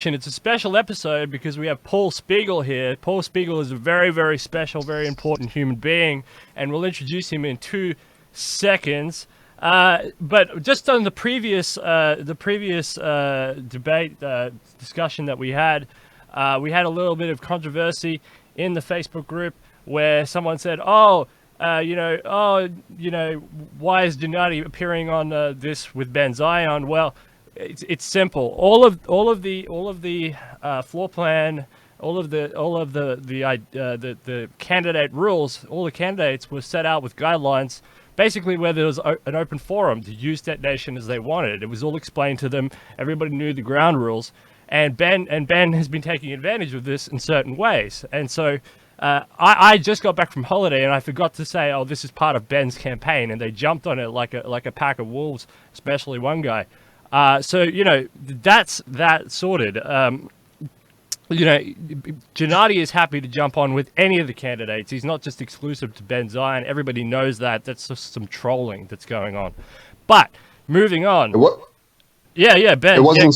It's a special episode because we have Paul Spiegel here. Paul Spiegel is a very, very special, very important human being, and we'll introduce him in 2 seconds. But just on the previous debate discussion that we had a little bit of controversy in the Facebook group where someone said, why is Gennady appearing on this with Ben Zion? Well, it's simple. All of the floor plan, all of the candidate rules, all the candidates were set out with guidelines, basically where there was an open forum to use detonation as they wanted. It was all explained to them. Everybody knew the ground rules, and Ben has been taking advantage of this in certain ways. And so I just got back from holiday and I forgot to say, oh, this is part of Ben's campaign, and they jumped on it like a pack of wolves, especially one guy. So, that's that sorted. Gennady is happy to jump on with any of the candidates. He's not just exclusive to Ben Zion. Everybody knows that. That's just some trolling that's going on. But moving on. Yeah, Ben. It wasn't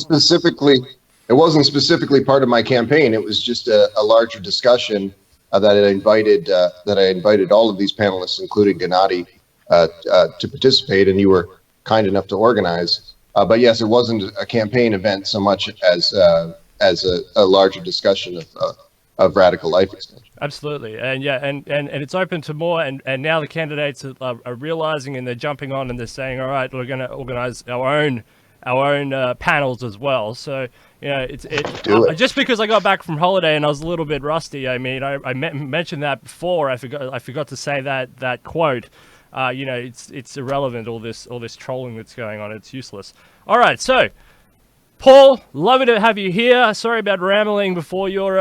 specifically part of my campaign. It was just a larger discussion that I invited all of these panelists, including Gennady, to participate, and you were kind enough to organize. But yes, it wasn't a campaign event so much as a larger discussion of radical life extension. Absolutely, and it's open to more, and now the candidates are realizing, and they're jumping on, and they're saying, all right, we're going to organize our own panels as well. So just because I got back from holiday and I was a little bit rusty. I mean, I mentioned that before. I forgot to say that quote. It's irrelevant, all this trolling that's going on. It's useless. All right, so Paul, lovely to have you here. Sorry about rambling before your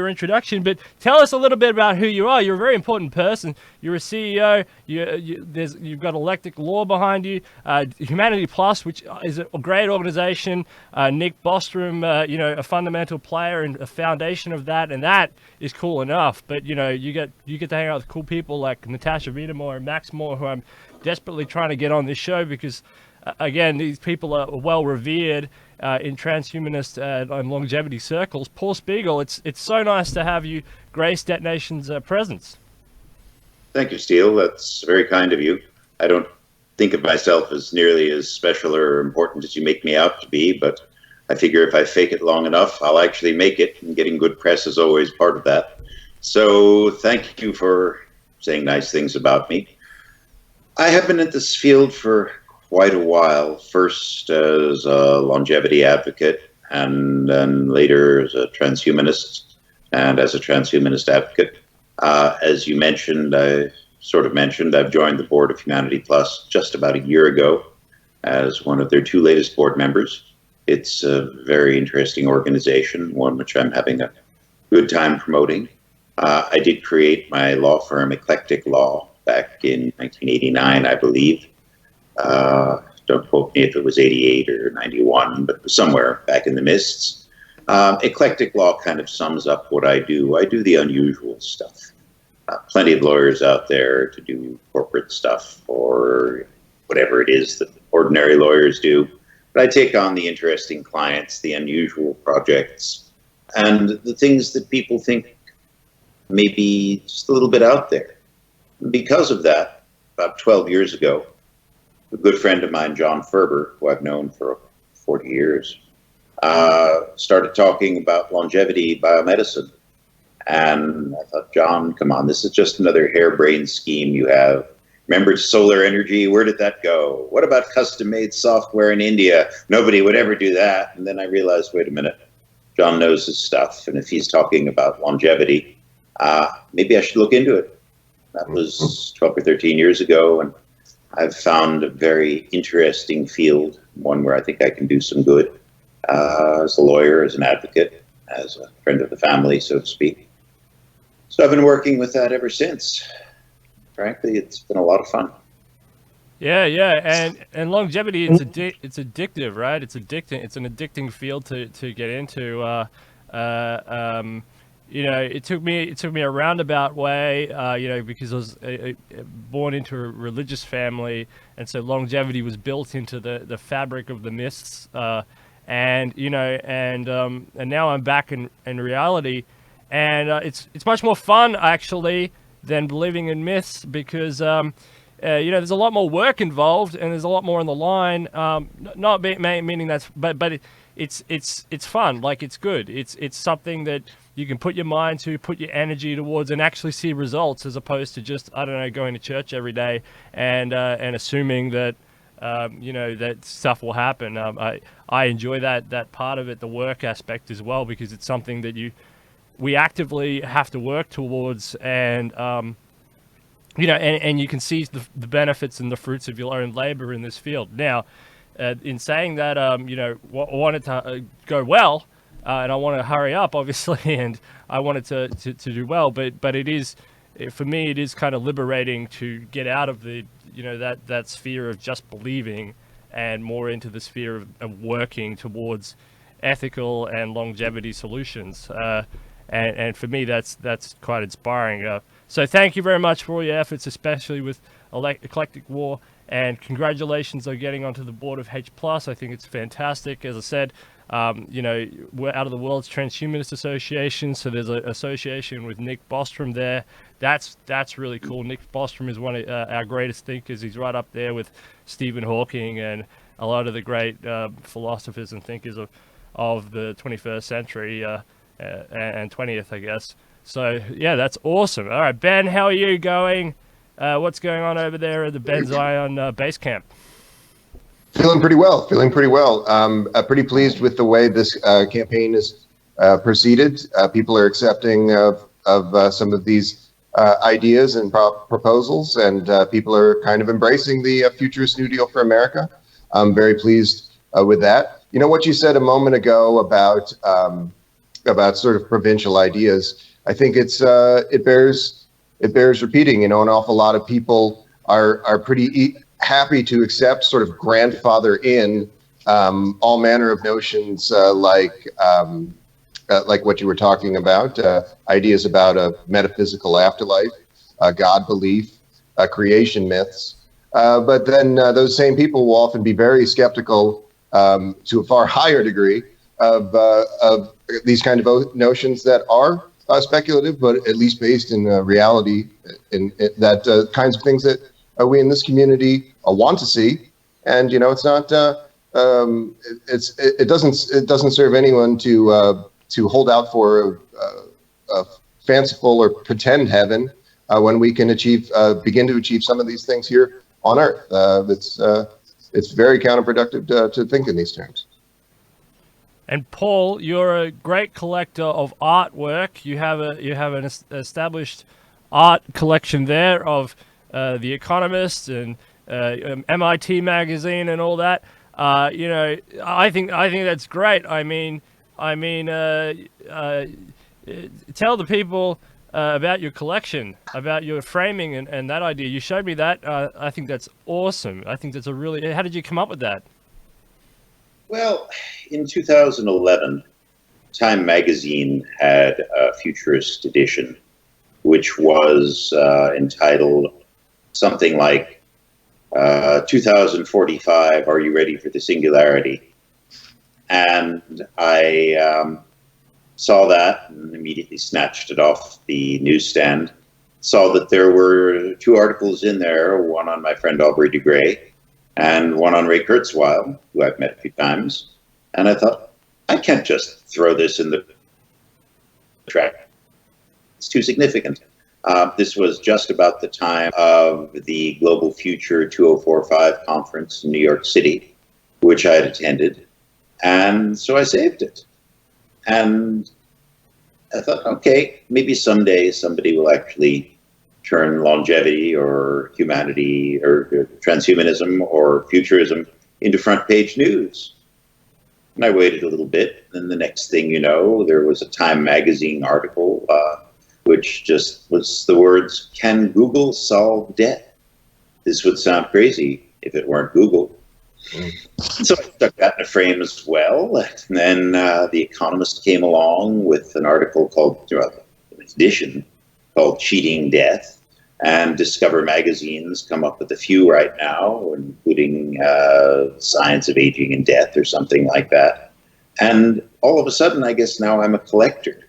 introduction, but tell us a little bit about who you are. You're a very important person. You're a CEO. You've got Electric Law behind you. Humanity Plus, which is a great organization. Nick Bostrom, a fundamental player and a foundation of that, and that is cool enough. But you get to hang out with cool people like Natasha Wiedemore and Max Moore, who I'm desperately trying to get on this show because. Again, these people are well revered in transhumanist and longevity circles. Paul Spiegel, it's so nice to have you grace Detonation's presence. Thank you, Steele. That's very kind of you. I don't think of myself as nearly as special or important as you make me out to be, but I figure if I fake it long enough, I'll actually make it, and getting good press is always part of that. So thank you for saying nice things about me. I have been in this field for quite a while, first as a longevity advocate, and then later as a transhumanist, and as a transhumanist advocate. As you mentioned, I've joined the board of Humanity Plus just about a year ago as one of their 2 latest board members. It's a very interesting organization, one which I'm having a good time promoting. I did create my law firm, Eclectic Law, back in 1989, I believe. Don't quote me if it was 88 or 91, but somewhere back in the mists. Eclectic Law kind of sums up what I do. I do the unusual stuff. Plenty of lawyers out there to do corporate stuff or whatever it is that ordinary lawyers do. But I take on the interesting clients, the unusual projects, and the things that people think may be just a little bit out there. Because of that, about 12 years ago, a good friend of mine, John Ferber, who I've known for 40 years, started talking about longevity biomedicine. And I thought, John, come on, this is just another harebrained scheme you have. Remember solar energy? Where did that go? What about custom-made software in India? Nobody would ever do that. And then I realized, wait a minute, John knows his stuff. And if he's talking about longevity, maybe I should look into it. That was 12 or 13 years ago. And I've found a very interesting field, one where I think I can do some good as a lawyer, as an advocate, as a friend of the family, so to speak. So I've been working with that ever since. Frankly, it's been a lot of fun. Yeah, and longevity, it's addictive, right? It's addicting. It's an addicting field to get into. It took me a roundabout way, because I was born into a religious family, and so longevity was built into the fabric of the mists. and now I'm back in reality, and it's much more fun actually than believing in myths, because there's a lot more work involved and there's a lot more on the line. Not meaning that's, but it's fun. Like, it's good. It's something that you can put your mind to, put your energy towards, and actually see results, as opposed to just, I don't know, going to church every day and assuming that that stuff will happen. I enjoy that part of it, the work aspect as well, because it's something that we actively have to work towards, and and you can see the benefits and the fruits of your own labor in this field. Now, in saying that, I want it to go well, and I want to hurry up, obviously, and I want it to do well. But it is, for me, it is kind of liberating to get out of the that sphere of just believing, and more into the sphere of working towards ethical and longevity solutions. And for me, that's quite inspiring. So thank you very much for all your efforts, especially with Eclectic War, and congratulations on getting onto the board of H+. I think it's fantastic. As I said, we're out of the World's Transhumanist Association, so there's an association with Nick Bostrom there. That's really cool. Nick Bostrom is one of our greatest thinkers. He's right up there with Stephen Hawking and a lot of the great philosophers and thinkers of the 21st century and 20th, I guess. So, yeah, that's awesome. All right, Ben, how are you going? What's going on over there at the Ben Zion base camp? Feeling pretty well. Pretty pleased with the way this campaign is proceeded. People are accepting of some of these ideas and proposals, and people are kind of embracing the futurist New Deal for America. I'm very pleased with that. You know what you said a moment ago about sort of provincial ideas. I think it bears repeating. An awful lot of people are pretty happy to accept sort of grandfather in all manner of notions like what you were talking about, ideas about a metaphysical afterlife, God belief, creation myths. But then those same people will often be very skeptical to a far higher degree of these kind of notions that are speculative, but at least based in reality, in that kinds of things that we in this community want to see. And it's not it doesn't serve anyone to hold out for a fanciful or pretend heaven when we can begin to achieve some of these things here on Earth. It's very counterproductive to think in these terms. And Paul, you're a great collector of artwork. You have an established art collection there of The Economist and MIT magazine and all that. I think that's great. I mean, tell the people about your collection, about your framing and that idea. You showed me that. I think that's awesome. I think that's how did you come up with that? Well, in 2011, Time magazine had a futurist edition, which was entitled something like 2045, Are You Ready for the Singularity? And I saw that and immediately snatched it off the newsstand. Saw that there were 2 articles in there, one on my friend Aubrey de Grey and one on Ray Kurzweil, who I've met a few times. And I thought, I can't just throw this in the track. It's too significant. This was just about the time of the Global Future 2045 conference in New York City, which I had attended. And so I saved it. And I thought, okay, maybe someday somebody will actually turn longevity or humanity or transhumanism or futurism into front page news. And I waited a little bit, and the next thing you know, there was a Time magazine article which just was the words, "Can Google solve death?" This would sound crazy if it weren't Google. So I stuck that in a frame as well. And then The Economist came along with an article called, an edition called Cheating Death. And Discover magazine's come up with a few right now, including Science of Aging and Death or something like that. And all of a sudden, I guess now I'm a collector.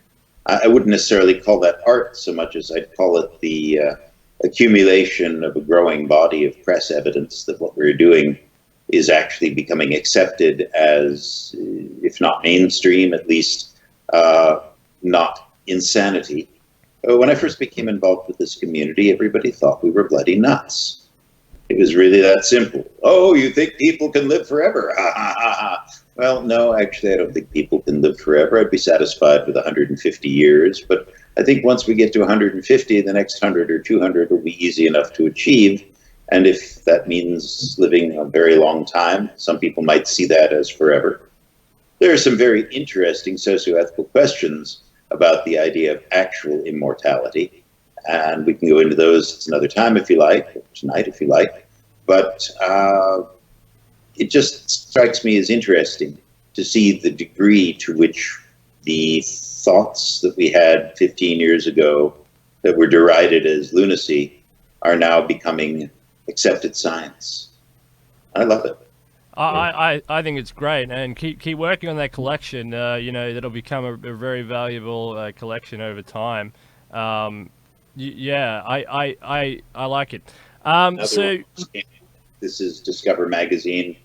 I wouldn't necessarily call that art so much as I'd call it the accumulation of a growing body of press evidence that what we're doing is actually becoming accepted as, if not mainstream, at least not insanity. When I first became involved with this community, everybody thought we were bloody nuts. It was really that simple. Oh, you think people can live forever? Ha, ha, ha, ha. Well, no, actually, I don't think people can live forever. I'd be satisfied with 150 years. But I think once we get to 150, the next 100 or 200 will be easy enough to achieve. And if that means living a very long time, some people might see that as forever. There are some very interesting socioethical questions about the idea of actual immortality. And we can go into those another time if you like, or tonight if you like. But it just strikes me as interesting to see the degree to which the thoughts that we had 15 years ago that were derided as lunacy are now becoming accepted science. I love it. I think it's great, and keep working on that collection. You know, that'll become a very valuable collection over time. Yeah, I like it. So this is Discover Magazine,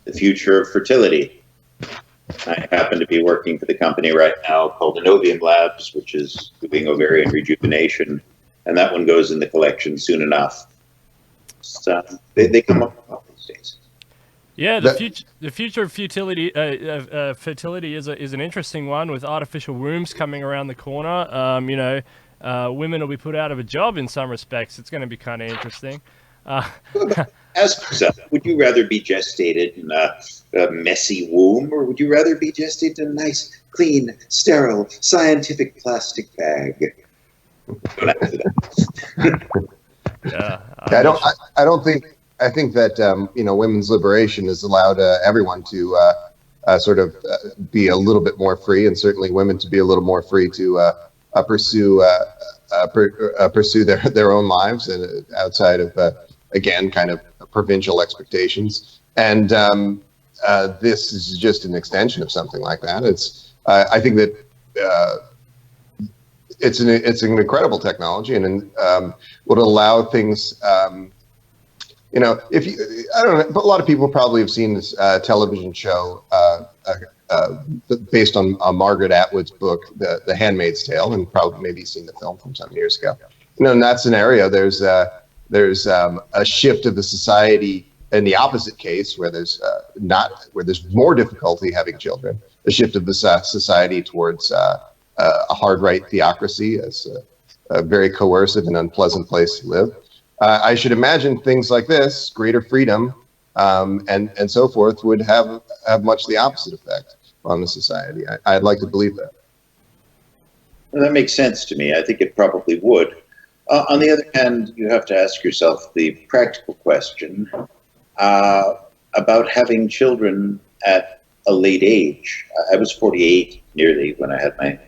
The Future of Fertility. I happen to be working for the company right now called Innovium Labs, which is doing ovarian rejuvenation, and that one goes in the collection soon enough. So they come up these days. Yeah, the future of fertility is an interesting one with artificial wombs coming around the corner. You know, women will be put out of a job in some respects. It's going to be kind of interesting. Ask yourself, would you rather be gestated in a messy womb, or would you rather be gestated in a nice, clean, sterile, scientific plastic bag? Don't answer that. Yeah, I think that you know, women's liberation has allowed everyone to sort of be a little bit more free, and certainly women to be a little more free to pursue their own lives and outside of again, kind of provincial expectations. And this is just an extension of something like that. It's I think that it's an incredible technology, and would allow things. You know, I don't know, but a lot of people probably have seen this television show based on Margaret Atwood's book, The Handmaid's Tale, and probably maybe seen the film from some years ago. You know, in that scenario, there's a shift of the society in the opposite case, where there's more difficulty having children. A shift of the society towards a hard right theocracy as a very coercive and unpleasant place to live. I should imagine things like this, greater freedom, and so forth, would have much the opposite effect on the society. I'd like to believe that. Well, that makes sense to me. I think it probably would. On the other hand, you have to ask yourself the practical question about having children at a late age. I was 48 nearly when I had my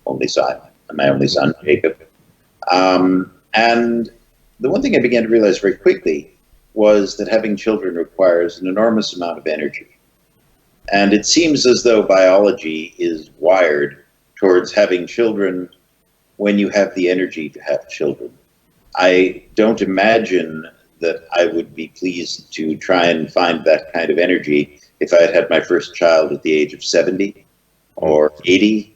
only son, Jacob. And the one thing I began to realize very quickly was that having children requires an enormous amount of energy. And it seems as though biology is wired towards having children when you have the energy to have children. I don't imagine that I would be pleased to try and find that kind of energy if I had had my first child at the age of 70 or 80.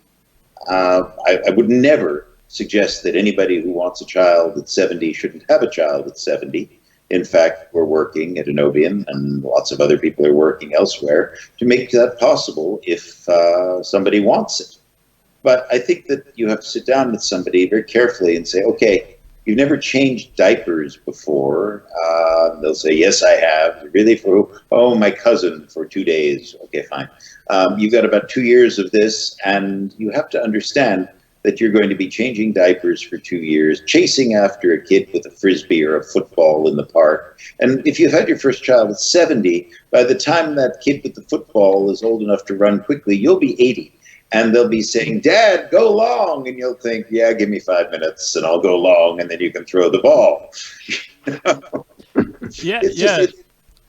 I would never suggest that anybody who wants a child at 70 shouldn't have a child at 70. In fact, we're working at Innovium, and lots of other people are working elsewhere to make that possible if somebody wants it. But I think that you have to sit down with somebody very carefully and say, okay, you've never changed diapers before. They'll say, yes, I have. Really? Oh, my cousin for 2 days. Okay, fine. You've got about 2 years of this, and you have to understand that you're going to be changing diapers for 2 years, chasing after a kid with a frisbee or a football in the park. And if you've had your first child at 70, by the time that kid with the football is old enough to run quickly, you'll be 80. And they'll be saying, Dad, go long. And you'll think, yeah, give me 5 minutes and I'll go long, and then you can throw the ball. Yeah.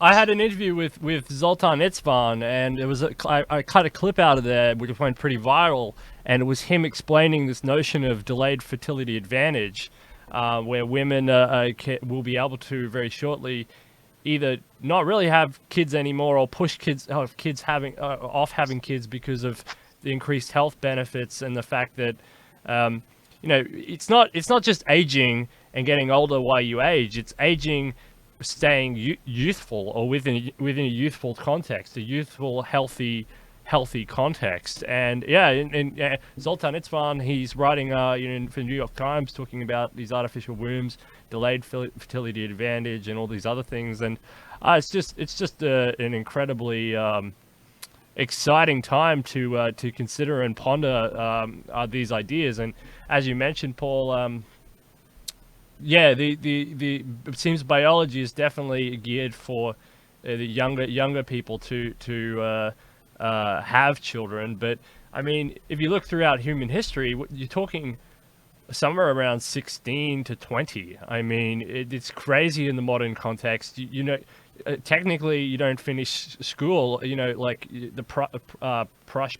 I had an interview with Zoltan Itzvan, and it was I cut a clip out of there which went pretty viral, and it was him explaining this notion of delayed fertility advantage, where women will be able to very shortly either not really have kids anymore or push kids off having kids because of the increased health benefits and the fact that it's not just aging and getting older while you age. It's aging, staying youthful, or within a youthful context, a youthful, healthy context. And in Zoltan Itzvan, he's writing for the New York Times, talking about these artificial wombs, delayed fertility advantage, and all these other things. And it's just an incredibly exciting time to consider and ponder these ideas. And as you mentioned, Paul, it seems biology is definitely geared for the younger people to have children. But I mean, if you look throughout human history, you're talking somewhere around 16 to 20. I mean, it's crazy in the modern context. Technically, you don't finish school, like the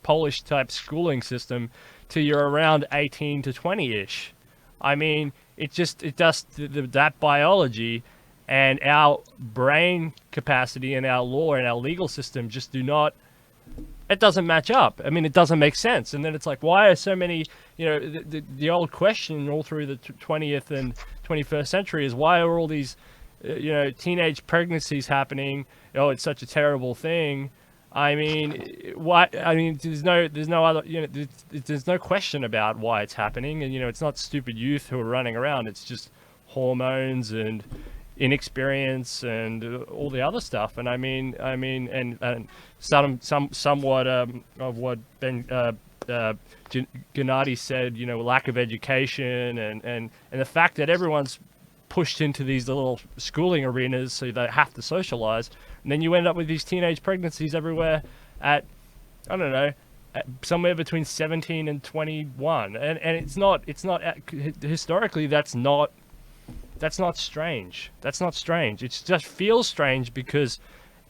Polish type schooling system, till you're around 18 to 20-ish. I mean, it does that biology and our brain capacity and our law and our legal system just it doesn't match up. I mean, it doesn't make sense. And then it's like, why are so many, the old question all through the 20th and 21st century is, why are all these, teenage pregnancies happening? Oh, it's such a terrible thing. I mean, why? I mean, there's no other, there's no question about why it's happening. And, it's not stupid youth who are running around. It's just hormones and inexperience and all the other stuff. And I mean, and somewhat of what Ben Gennady said, lack of education and the fact that everyone's pushed into these little schooling arenas so they have to socialize, and then you end up with these teenage pregnancies everywhere at, I don't know, somewhere between 17 and 21, and it's not historically that's not strange. That's not strange. It just feels strange because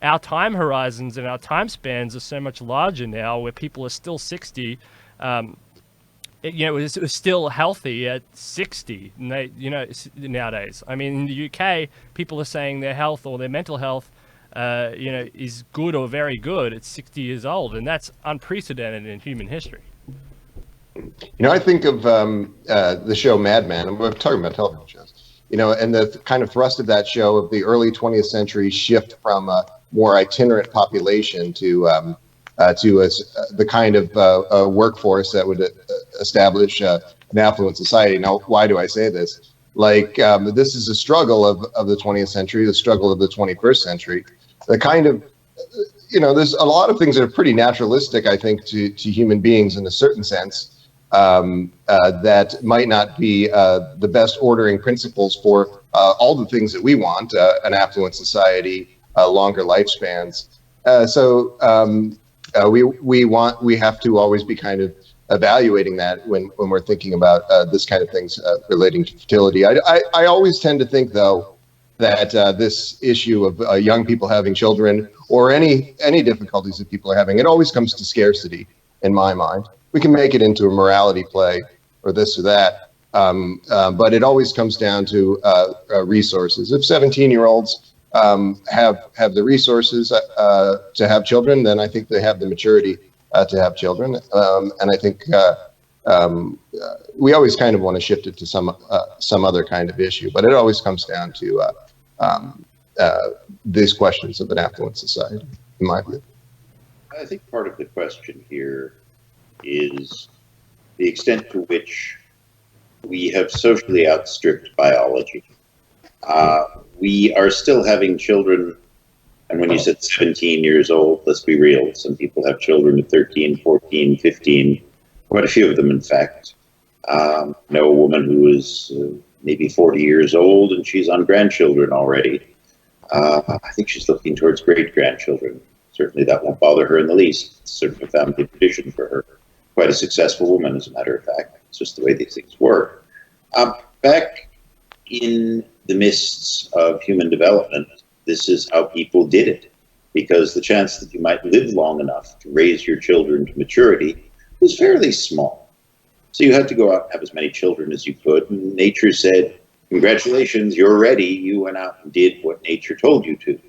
our time horizons and our time spans are so much larger now, where people are still 60. It was still healthy at 60. Nowadays. I mean, in the UK, people are saying their health or their mental health, is good or very good at 60 years old, and that's unprecedented in human history. I think of the show Mad Men, and we're talking about television shows. And the kind of thrust of that show of the early 20th century shift from a more itinerant population to the kind of workforce that would establish an affluent society. Now, why do I say this? Like, this is a struggle of the 20th century, the struggle of the 21st century. The kind of, there's a lot of things that are pretty naturalistic, I think, to human beings in a certain sense, that might not be the best ordering principles for all the things that we want, an affluent society, longer lifespans. We have to always be kind of evaluating that when we're thinking about this kind of things relating to fertility. I always tend to think, though, that this issue of young people having children or any difficulties that people are having, it always comes to scarcity in my mind. We can make it into a morality play or this or that, but it always comes down to resources. If 17-year-olds have the resources to have children, then I think they have the maturity to have children. And I think we always kind of want to shift it to some other kind of issue, but it always comes down to these questions of an affluent society, in my view. I think part of the question here is the extent to which we have socially outstripped biology. We are still having children, and when you said 17 years old, let's be real, some people have children at 13, 14, 15, quite a few of them, in fact. I know a woman who is maybe 40 years old, and she's on grandchildren already. I think she's looking towards great-grandchildren. Certainly that won't bother her in the least. It's sort of a family tradition for her. Quite a successful woman, as a matter of fact. It's just the way these things work. Back in the mists of human development, this is how people did it, because the chance that you might live long enough to raise your children to maturity was fairly small. So you had to go out and have as many children as you could, and nature said, congratulations, you're ready. You went out and did what nature told you to.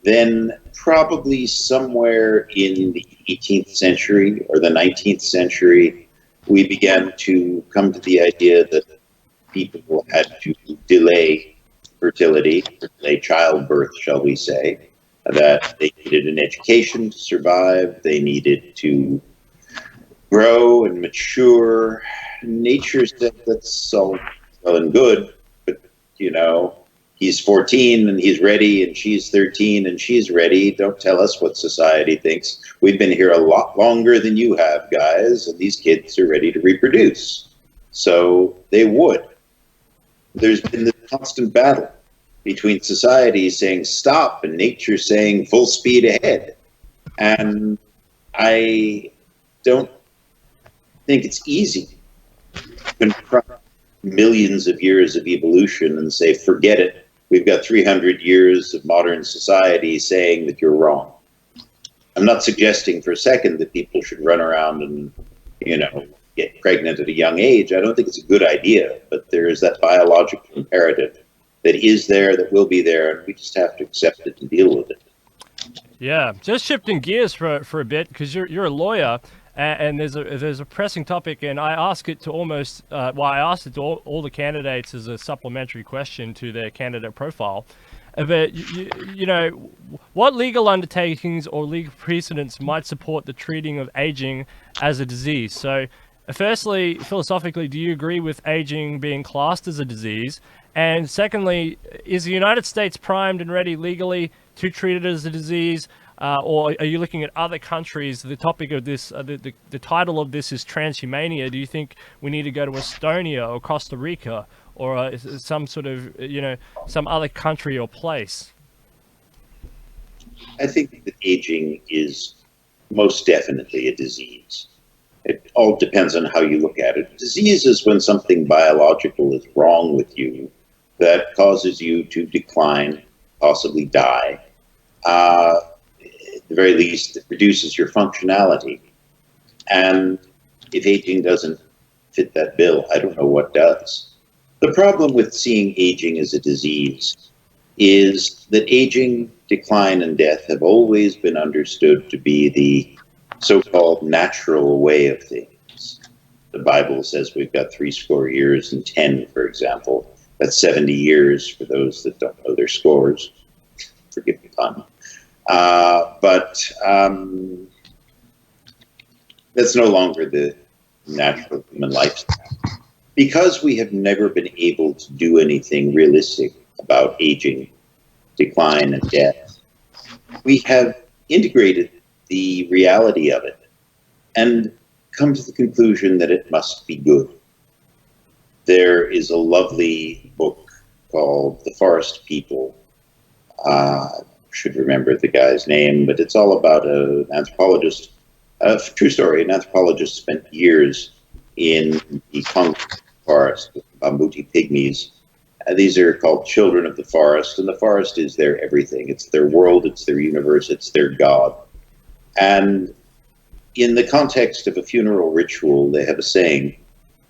Then probably somewhere in the 18th century or the 19th century, we began to come to the idea that people had to delay fertility, delay childbirth, shall we say, that they needed an education to survive, they needed to grow and mature. Nature said that's all well and good, but, you know, he's 14 and he's ready, and she's 13 and she's ready. Don't tell us what society thinks. We've been here a lot longer than you have, guys, and these kids are ready to reproduce. So they would. There's been this constant battle between society saying stop and nature saying full speed ahead. And I don't think it's easy to confront millions of years of evolution and say, forget it. We've got 300 years of modern society saying that you're wrong. I'm not suggesting for a second that people should run around and, you know, get pregnant at a young age. I don't think it's a good idea, but there is that biological imperative that is there, that will be there, and we just have to accept it and deal with it. Yeah, just shifting gears for a bit, because you're a lawyer, and there's a pressing topic, and I ask it to almost I asked it to all the candidates as a supplementary question to their candidate profile. But you know, what legal undertakings or legal precedents might support the treating of aging as a disease? So, firstly, philosophically, do you agree with aging being classed as a disease? And secondly, is the United States primed and ready legally to treat it as a disease? Or are you looking at other countries? The topic of this, the title of this is Transhumania. Do you think we need to go to Estonia or Costa Rica or some sort of, you know, some other country or place? I think that aging is most definitely a disease. It all depends on how you look at it. Disease is when something biological is wrong with you that causes you to decline, possibly die. At the very least, it reduces your functionality. And if aging doesn't fit that bill, I don't know what does. The problem with seeing aging as a disease is that aging, decline, and death have always been understood to be the so-called natural way of things. The Bible says we've got 70 years and 10, for example. That's 70 years for those that don't know their scores. Forgive the pun. But that's no longer the natural human lifestyle. Because we have never been able to do anything realistic about aging, decline, and death, we have integrated the reality of it and come to the conclusion that it must be good. There is a lovely book called The Forest People. I should remember the guy's name, but it's all about an anthropologist. True story, an anthropologist spent years in the Congo forest with Bambuti pygmies. These are called children of the forest, and the forest is their everything. It's their world, it's their universe, it's their God. And in the context of a funeral ritual, they have a saying. It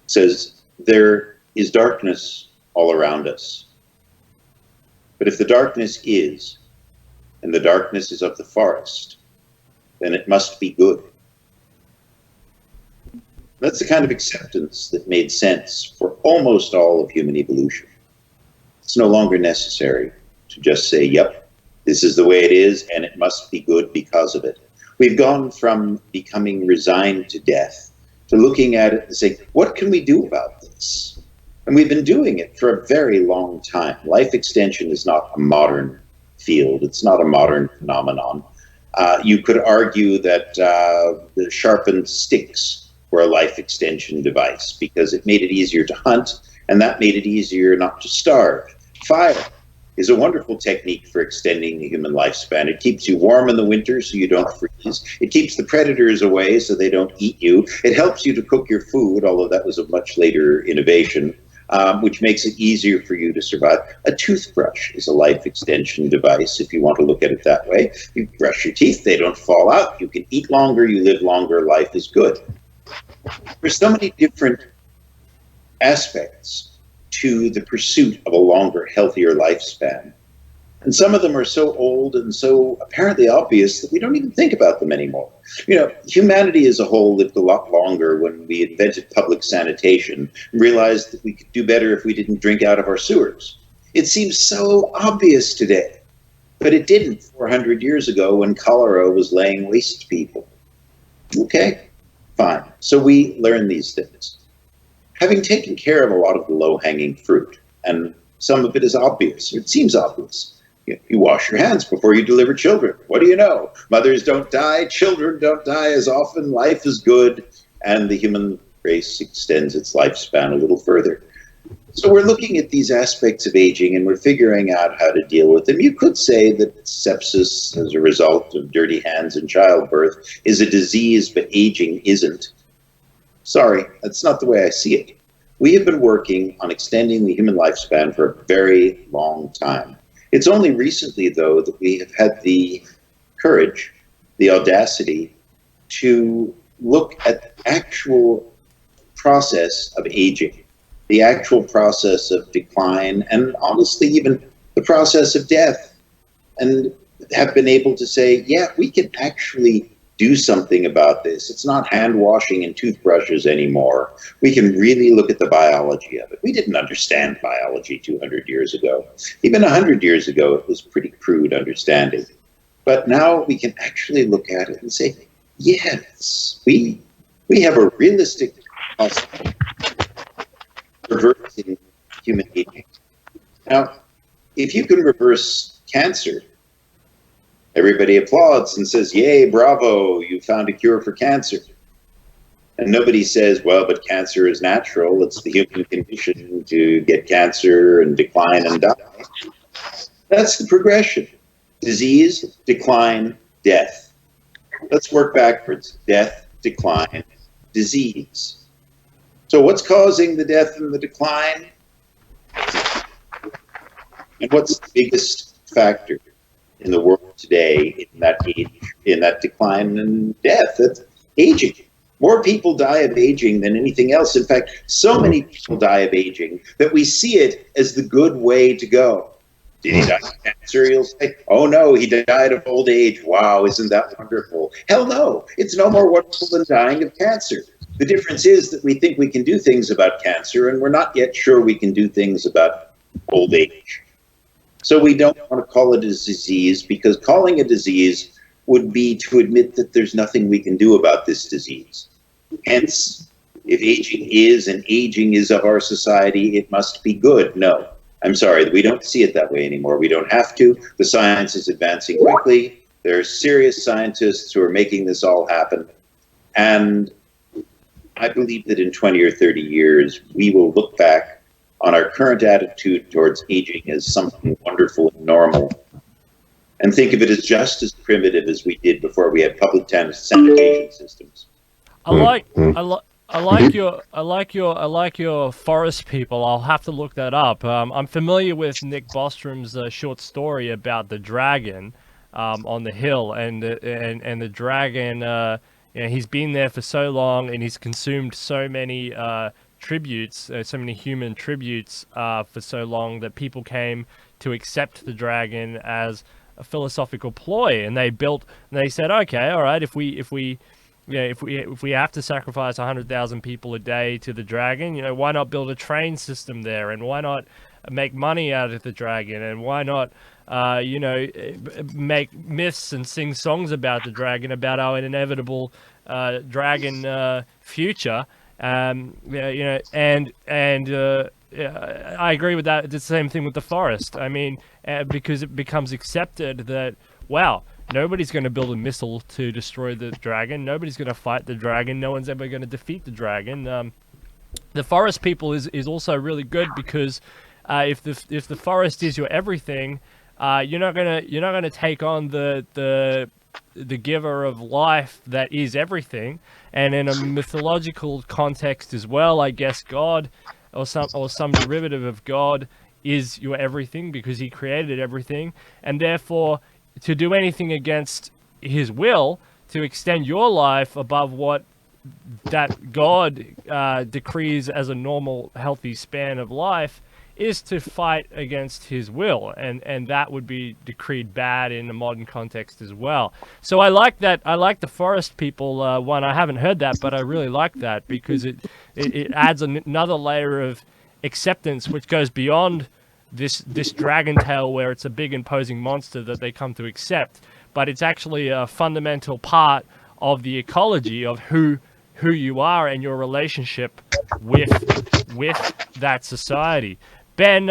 says, there is darkness all around us. But if the darkness is, and the darkness is of the forest, then it must be good. That's the kind of acceptance that made sense for almost all of human evolution. It's no longer necessary to just say, yep, this is the way it is, and it must be good because of it. We've gone from becoming resigned to death to looking at it and saying, what can we do about this? And we've been doing it for a very long time. Life extension is not a modern field. It's not a modern phenomenon. You could argue that the sharpened sticks were a life extension device because it made it easier to hunt, and that made it easier not to starve. Fire is a wonderful technique for extending the human lifespan. It keeps you warm in the winter so you don't freeze. It keeps the predators away so they don't eat you. It helps you to cook your food, although that was a much later innovation. which makes it easier for you to survive. A toothbrush is a life extension device, if you want to look at it that way. You brush your teeth, they don't fall out. You can eat longer, you live longer, life is good. There's so many different aspects to the pursuit of a longer, healthier lifespan. And some of them are so old and so apparently obvious that we don't even think about them anymore. You know, humanity as a whole lived a lot longer when we invented public sanitation and realized that we could do better if we didn't drink out of our sewers. It seems so obvious today, but it didn't 400 years ago when cholera was laying waste to people. Okay, fine. So we learn these things. Having taken care of a lot of the low-hanging fruit, and some of it is obvious, or it seems obvious. You wash your hands before you deliver children. What do you know? Mothers don't die, children don't die as often, life is good, and the human race extends its lifespan a little further. So we're looking at these aspects of aging and we're figuring out how to deal with them. You could say that sepsis as a result of dirty hands in childbirth is a disease, but aging isn't. Sorry, that's not the way I see it. We have been working on extending the human lifespan for a very long time. It's only recently, though, that we have had the courage, the audacity to look at the actual process of aging, the actual process of decline, and honestly, even the process of death, and have been able to say, yeah, we can actually do something about this. It's not hand washing and toothbrushes anymore. We can really look at the biology of it. We didn't understand biology 200 years ago. Even 100 years ago, it was pretty crude understanding. But now we can actually look at it and say, yes, we have a realistic possibility of reversing human aging. Now, if you can reverse cancer, everybody applauds and says, yay, bravo, you found a cure for cancer. And nobody says, well, but cancer is natural. It's the human condition to get cancer and decline and die. That's the progression. Disease, decline, death. Let's work backwards. Death, decline, disease. So what's causing the death and the decline? And what's the biggest factor in the world today in that age, in that decline and death? That's aging. More people die of aging than anything else. In fact, so many people die of aging that we see it as the good way to go. Did he die of cancer? You'll say, oh no, he died of old age. Wow, isn't that wonderful? Hell no, it's no more wonderful than dying of cancer. The difference is that we think we can do things about cancer and we're not yet sure we can do things about old age. So we don't want to call it a disease, because calling a disease would be to admit that there's nothing we can do about this disease. Hence, if aging is and aging is of our society, it must be good. No, I'm sorry, we don't see it that way anymore. We don't have to. The science is advancing quickly. There are serious scientists who are making this all happen. And I believe that in 20 or 30 years, we will look back on our current attitude towards aging as something wonderful and normal, and think of it as just as primitive as we did before we had public sanitation systems. I like your forest people. I'll have to look that up. I'm familiar with Nick Bostrom's short story about the dragon on the hill, and the dragon. He's been there for so long, and he's consumed so many tributes, so many human tributes for so long that people came to accept the dragon as a philosophical ploy, and they said, okay, all right, if we have to sacrifice 100,000 people a day to the dragon, why not build a train system there, and why not make money out of the dragon, and why not make myths and sing songs about the dragon, about our inevitable dragon future. I agree with that. It's the same thing with the forest. I mean, because it becomes accepted that, wow, nobody's going to build a missile to destroy the dragon. Nobody's going to fight the dragon. No one's ever going to defeat the dragon. The forest people is also really good, because if the forest is your everything, you're not gonna take on the giver of life that is everything. And in a mythological context as well, I guess God or some derivative of God is your everything because he created everything, and therefore to do anything against his will, to extend your life above what that God decrees as a normal, healthy span of life, is to fight against his will, and that would be decreed bad in a modern context as well. So I like that. I like the forest people one. I haven't heard that, but I really like that because it adds another layer of acceptance, which goes beyond this dragon tail where it's a big imposing monster that they come to accept, but it's actually a fundamental part of the ecology of who you are and your relationship with that society. Ben,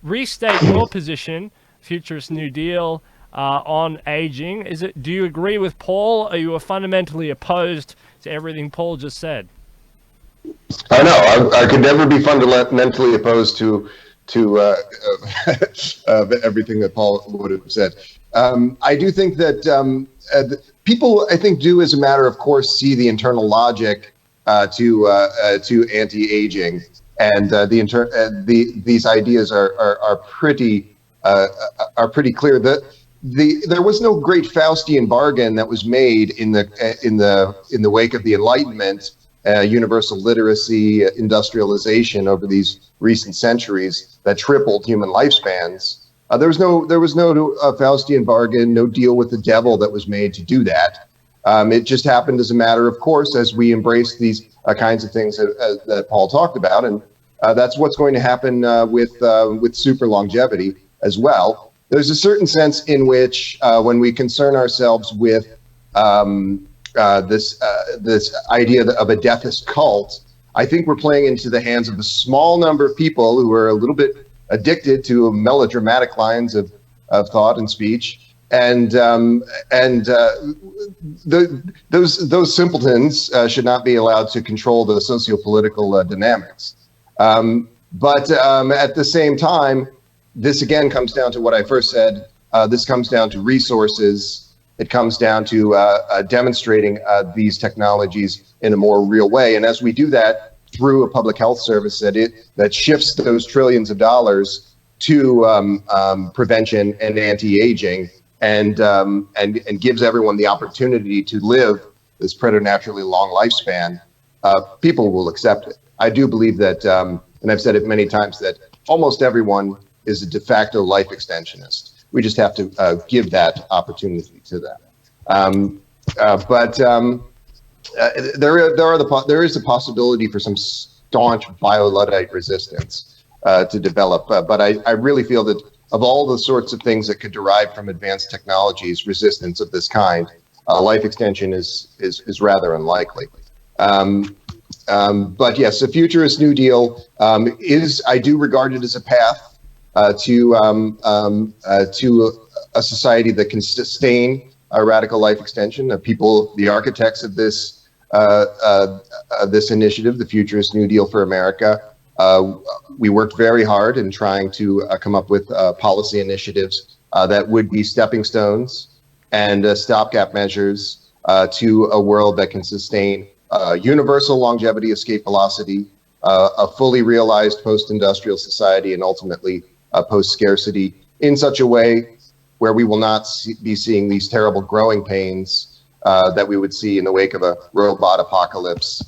restate your position, Futurist New Deal, on aging. Do you agree with Paul? Or are you fundamentally opposed to everything Paul just said? I know. I could never be fundamentally opposed to everything that Paul would have said. I do think that people, I think, do as a matter of course see the internal logic to anti-aging, and these ideas are pretty clear. There was no great Faustian bargain that was made in the wake of the Enlightenment, universal literacy, industrialization over these recent centuries that tripled human lifespans. There was no Faustian bargain, no deal with the devil that was made to do that. It just happened as a matter of course as we embraced these kinds of things that Paul talked about, and that's what's going to happen with super longevity as well. There's a certain sense in which when we concern ourselves with this idea of a deathist cult, I think we're playing into the hands of a small number of people who are a little bit addicted to melodramatic lines of thought and speech, and those simpletons should not be allowed to control the socio-political dynamics. But at the same time, this again comes down to what I first said. This comes down to resources. It comes down to demonstrating these technologies in a more real way. And as we do that through a public health service that shifts those trillions of dollars to prevention and anti-aging, and gives everyone the opportunity to live this preternaturally long lifespan, people will accept it. I do believe that, and I've said it many times, that almost everyone is a de facto life extensionist. We just have to give that opportunity to them. There is a possibility for some staunch bio-Luddite resistance to develop. But I really feel that of all the sorts of things that could derive from advanced technologies, resistance of this kind, life extension is rather unlikely. But yes, the Futurist New Deal I do regard it as a path to a society that can sustain a radical life extension. The architects of this initiative, the Futurist New Deal for America, we worked very hard in trying to come up with policy initiatives that would be stepping stones and stopgap measures to a world that can sustain universal longevity, escape velocity, a fully realized post-industrial society, and ultimately post-scarcity, in such a way where we will not be seeing these terrible growing pains that we would see in the wake of a robot apocalypse,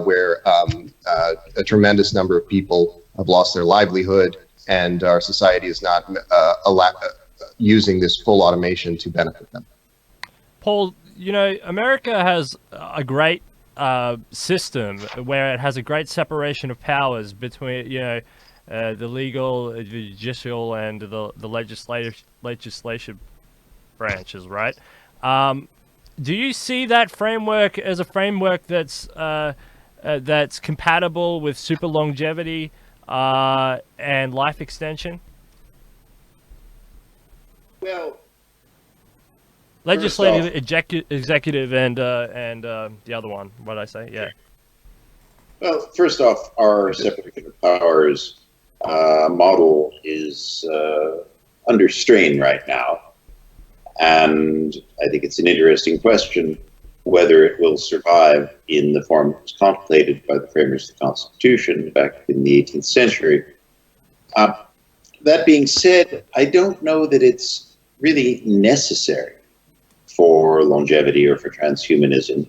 where a tremendous number of people have lost their livelihood, and our society is not using this full automation to benefit them. Paul, America has a great system where it has a great separation of powers between, the legal, the judicial, and the legislative branches, right? Do you see that framework as a framework that's compatible with super longevity and life extension? Well, legislative, executive, and the other one. What did I say? Yeah. Well, first off, our separation of powers model is under strain right now. And I think it's an interesting question whether it will survive in the form that was contemplated by the framers of the Constitution back in the 18th century. That being said, I don't know that it's really necessary for longevity or for transhumanism.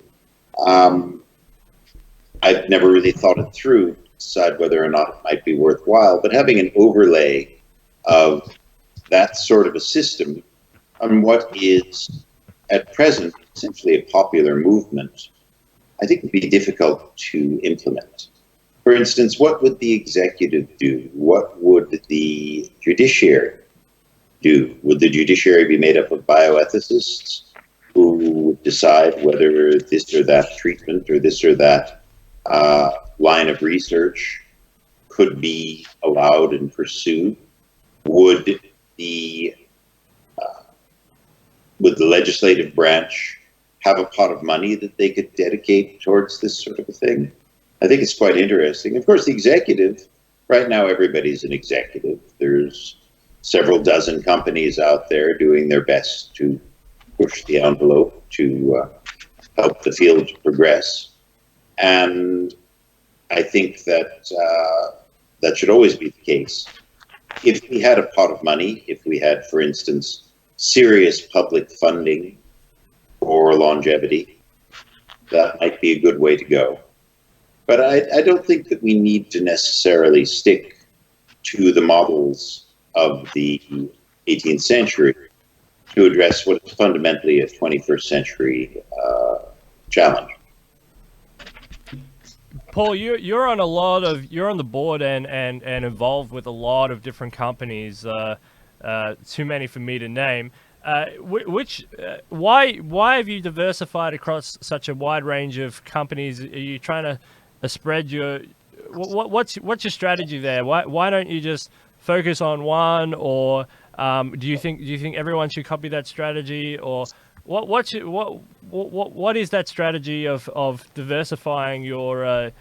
I've never really thought it through to decide whether or not it might be worthwhile, but having an overlay of that sort of a system on what is at present essentially a popular movement, I think would be difficult to implement. For instance, what would the executive do? What would the judiciary do? Would the judiciary be made up of bioethicists who would decide whether this or that treatment or this or that line of research could be allowed and pursued? Would the legislative branch have a pot of money that they could dedicate towards this sort of a thing? I think it's quite interesting. Of course, the executive, right now everybody's an executive. There's several dozen companies out there doing their best to push the envelope to help the field progress. And I think that that should always be the case. If we had a pot of money, if we had, for instance, serious public funding for longevity, that might be a good way to go. But I don't think that we need to necessarily stick to the models of the 18th century to address what is fundamentally a 21st century challenge. Paul, you're on the board and involved with a lot of different companies. Too many for me to name. Why have you diversified across such a wide range of companies? Are you trying to spread your what's your strategy there? Why don't you just focus on one, or do you think everyone should copy that strategy, or what is that strategy of diversifying your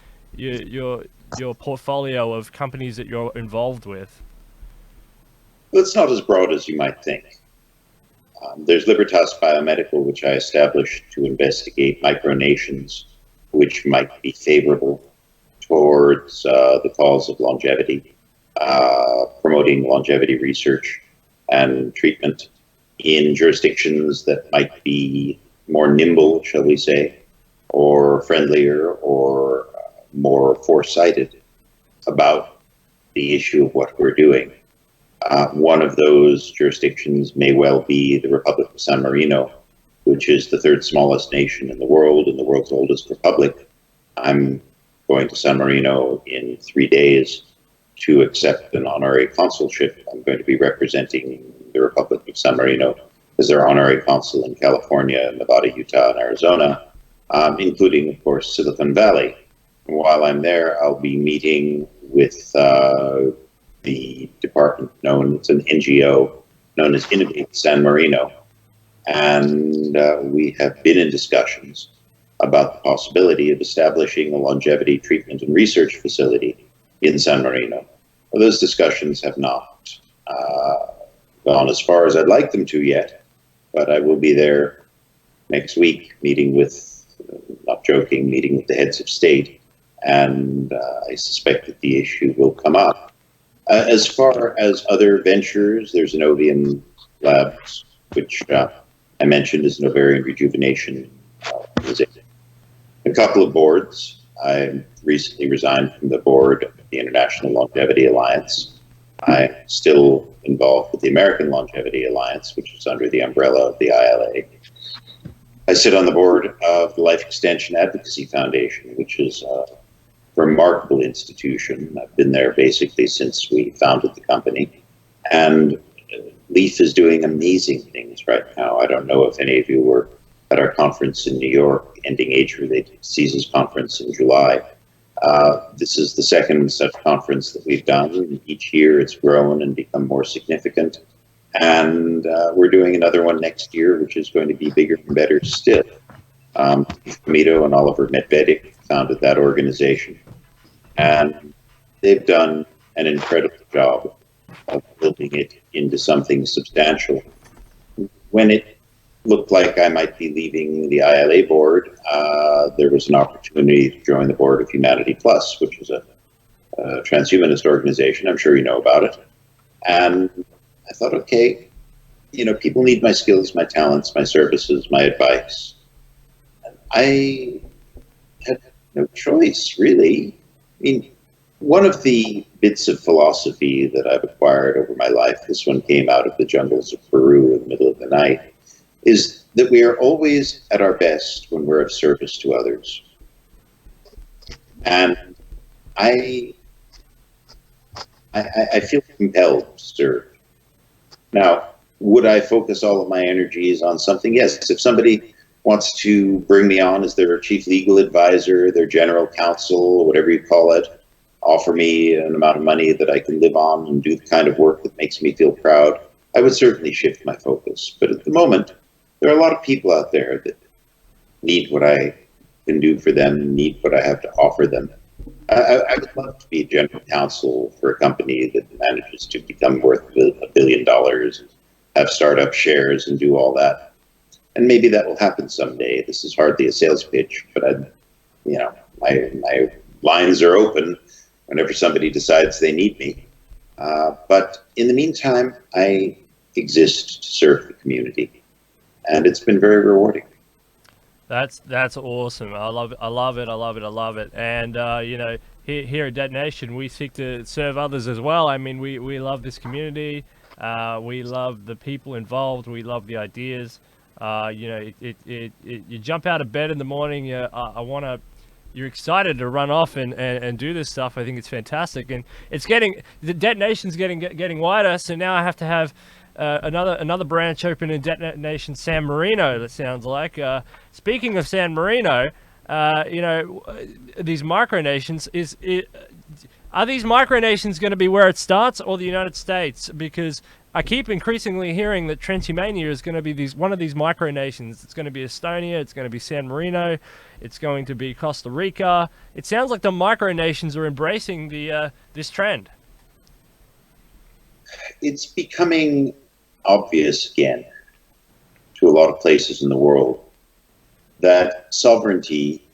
portfolio of companies that you're involved with? Well, it's not as broad as you might think. There's Libertas Biomedical, which I established to investigate micronations which might be favorable towards the cause of longevity, promoting longevity research and treatment in jurisdictions that might be more nimble, shall we say, or friendlier or more foresighted about the issue of what we're doing. One of those jurisdictions may well be the Republic of San Marino, which is the third smallest nation in the world and the world's oldest republic. I'm going to San Marino in 3 days to accept an honorary consulship. I'm going to be representing the Republic of San Marino as their honorary consul in California, Nevada, Utah, and Arizona, including, of course, Silicon Valley. And while I'm there, I'll be meeting with the department it's an NGO known as Innovate San Marino. And we have been in discussions about the possibility of establishing a longevity treatment and research facility in San Marino. Well, those discussions have not gone as far as I'd like them to yet, but I will be there next week meeting with, not joking, meeting with the heads of state, and I suspect that the issue will come up. As far as other ventures, there's an Ovium Labs, which I mentioned is an ovarian rejuvenation organization. A couple of boards. I recently resigned from the board of the International Longevity Alliance. I'm still involved with the American Longevity Alliance, which is under the umbrella of the ILA. I sit on the board of the Life Extension Advocacy Foundation, which is a remarkable institution. I've been there basically since we founded the company. And LEAF is doing amazing things right now. I don't know if any of you were at our conference in New York, Ending Age-Related Diseases Conference in July. This is the second such conference that we've done. Each year it's grown and become more significant. And we're doing another one next year, which is going to be bigger and better still. Mito and Oliver Medvedik founded that organization. And they've done an incredible job of building it into something substantial. When it looked like I might be leaving the ILA board, there was an opportunity to join the board of Humanity Plus, which is a transhumanist organization. I'm sure you know about it. And I thought, okay, you know, people need my skills, my talents, my services, my advice. I had no choice, really. I mean, one of the bits of philosophy that I've acquired over my life, this one came out of the jungles of Peru in the middle of the night, is that we are always at our best when we're of service to others. And I feel compelled to serve. Now, would I focus all of my energies on something? Yes. If somebody wants to bring me on as their chief legal advisor, their general counsel, whatever you call it, offer me an amount of money that I can live on and do the kind of work that makes me feel proud, I would certainly shift my focus. But at the moment, there are a lot of people out there that need what I can do for them, need what I have to offer them. I would love to be general counsel for a company that manages to become worth $1 billion, have startup shares and do all that. And maybe that will happen someday. This is hardly a sales pitch, but my lines are open whenever somebody decides they need me. But in the meantime, I exist to serve the community, and it's been very rewarding. That's awesome. I love it. And you know, here at Detonation, we seek to serve others as well. I mean, we love this community. We love the people involved. We love the ideas. You know, you jump out of bed in the morning. You're excited to run off and do this stuff. I think it's fantastic, and the Detonation's getting wider. So now I have to have another branch open in Detonation San Marino. That sounds like. Speaking of San Marino, you know, these micronations are these micronations going to be where it starts, or the United States? Because I keep increasingly hearing that TRANSHUMANIA is going to be one of these micronations. It's going to be Estonia. It's going to be San Marino. It's going to be Costa Rica. It sounds like the micronations are embracing this trend. It's becoming obvious again to a lot of places in the world that sovereignty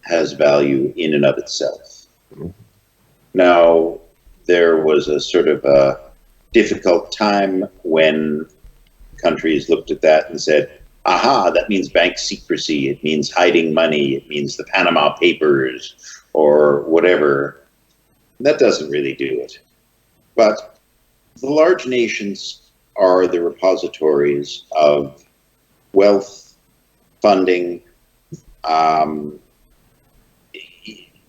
has value in and of itself. Now, there was a sort of a difficult time when countries looked at that and said, aha, that means bank secrecy, it means hiding money, it means the Panama Papers, or whatever. That doesn't really do it. But the large nations are the repositories of wealth, funding,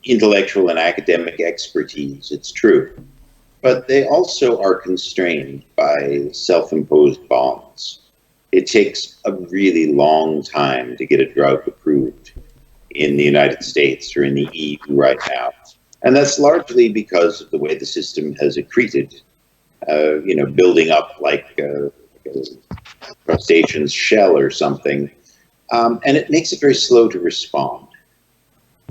intellectual and academic expertise, it's true. But they also are constrained by self-imposed bonds. It takes a really long time to get a drug approved in the United States or in the EU right now. And that's largely because of the way the system has accreted, you know, building up like a crustacean's shell or something. And it makes it very slow to respond.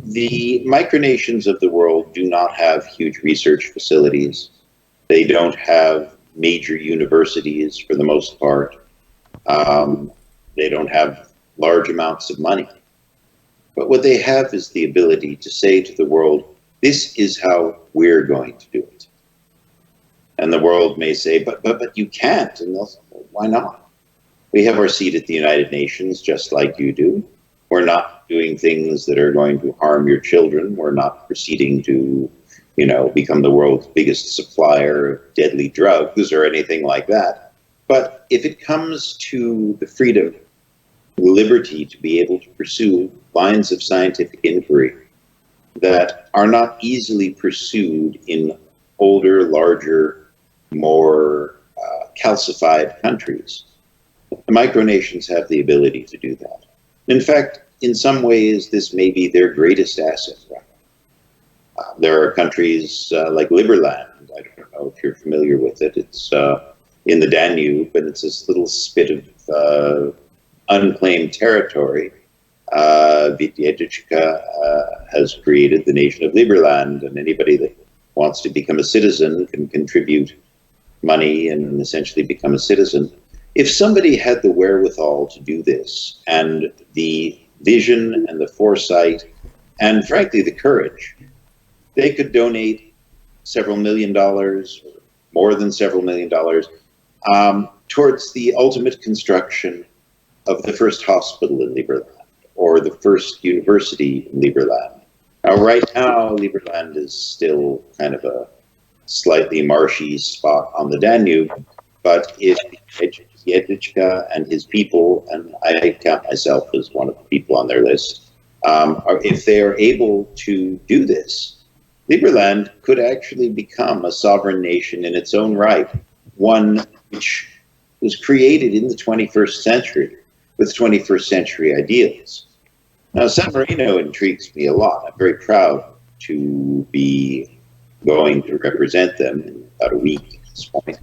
The micronations of the world do not have huge research facilities. They don't have major universities for the most part. They don't have large amounts of money. But what they have is the ability to say to the world, this is how we're going to do it. And the world may say, but you can't. And they'll say, well, why not? We have our seat at the United Nations just like you do. We're not doing things that are going to harm your children. We're not proceeding to, you know, become the world's biggest supplier of deadly drugs or anything like that. But if it comes to the freedom, the liberty to be able to pursue lines of scientific inquiry that are not easily pursued in older, larger, more calcified countries, the micronations have the ability to do that. In fact, in some ways, this may be their greatest asset. There are countries like Liberland. I don't know if you're familiar with it. It's in the Danube, and it's this little spit of unclaimed territory. Vitietichka has created the nation of Liberland, and anybody that wants to become a citizen can contribute money and essentially become a citizen. If somebody had the wherewithal to do this, and the vision and the foresight, and frankly, the courage, they could donate several $1 million, or more than several $1 million, towards the ultimate construction of the first hospital in Liberland, or the first university in Liberland. Now, right now, Liberland is still kind of a slightly marshy spot on the Danube, but if Jedrzejczyk and his people, and I count myself as one of the people on their list, if they are able to do this, Liberland could actually become a sovereign nation in its own right, one which was created in the 21st century with 21st century ideals. Now, San Marino intrigues me a lot. I'm very proud to be going to represent them in about a week at this point,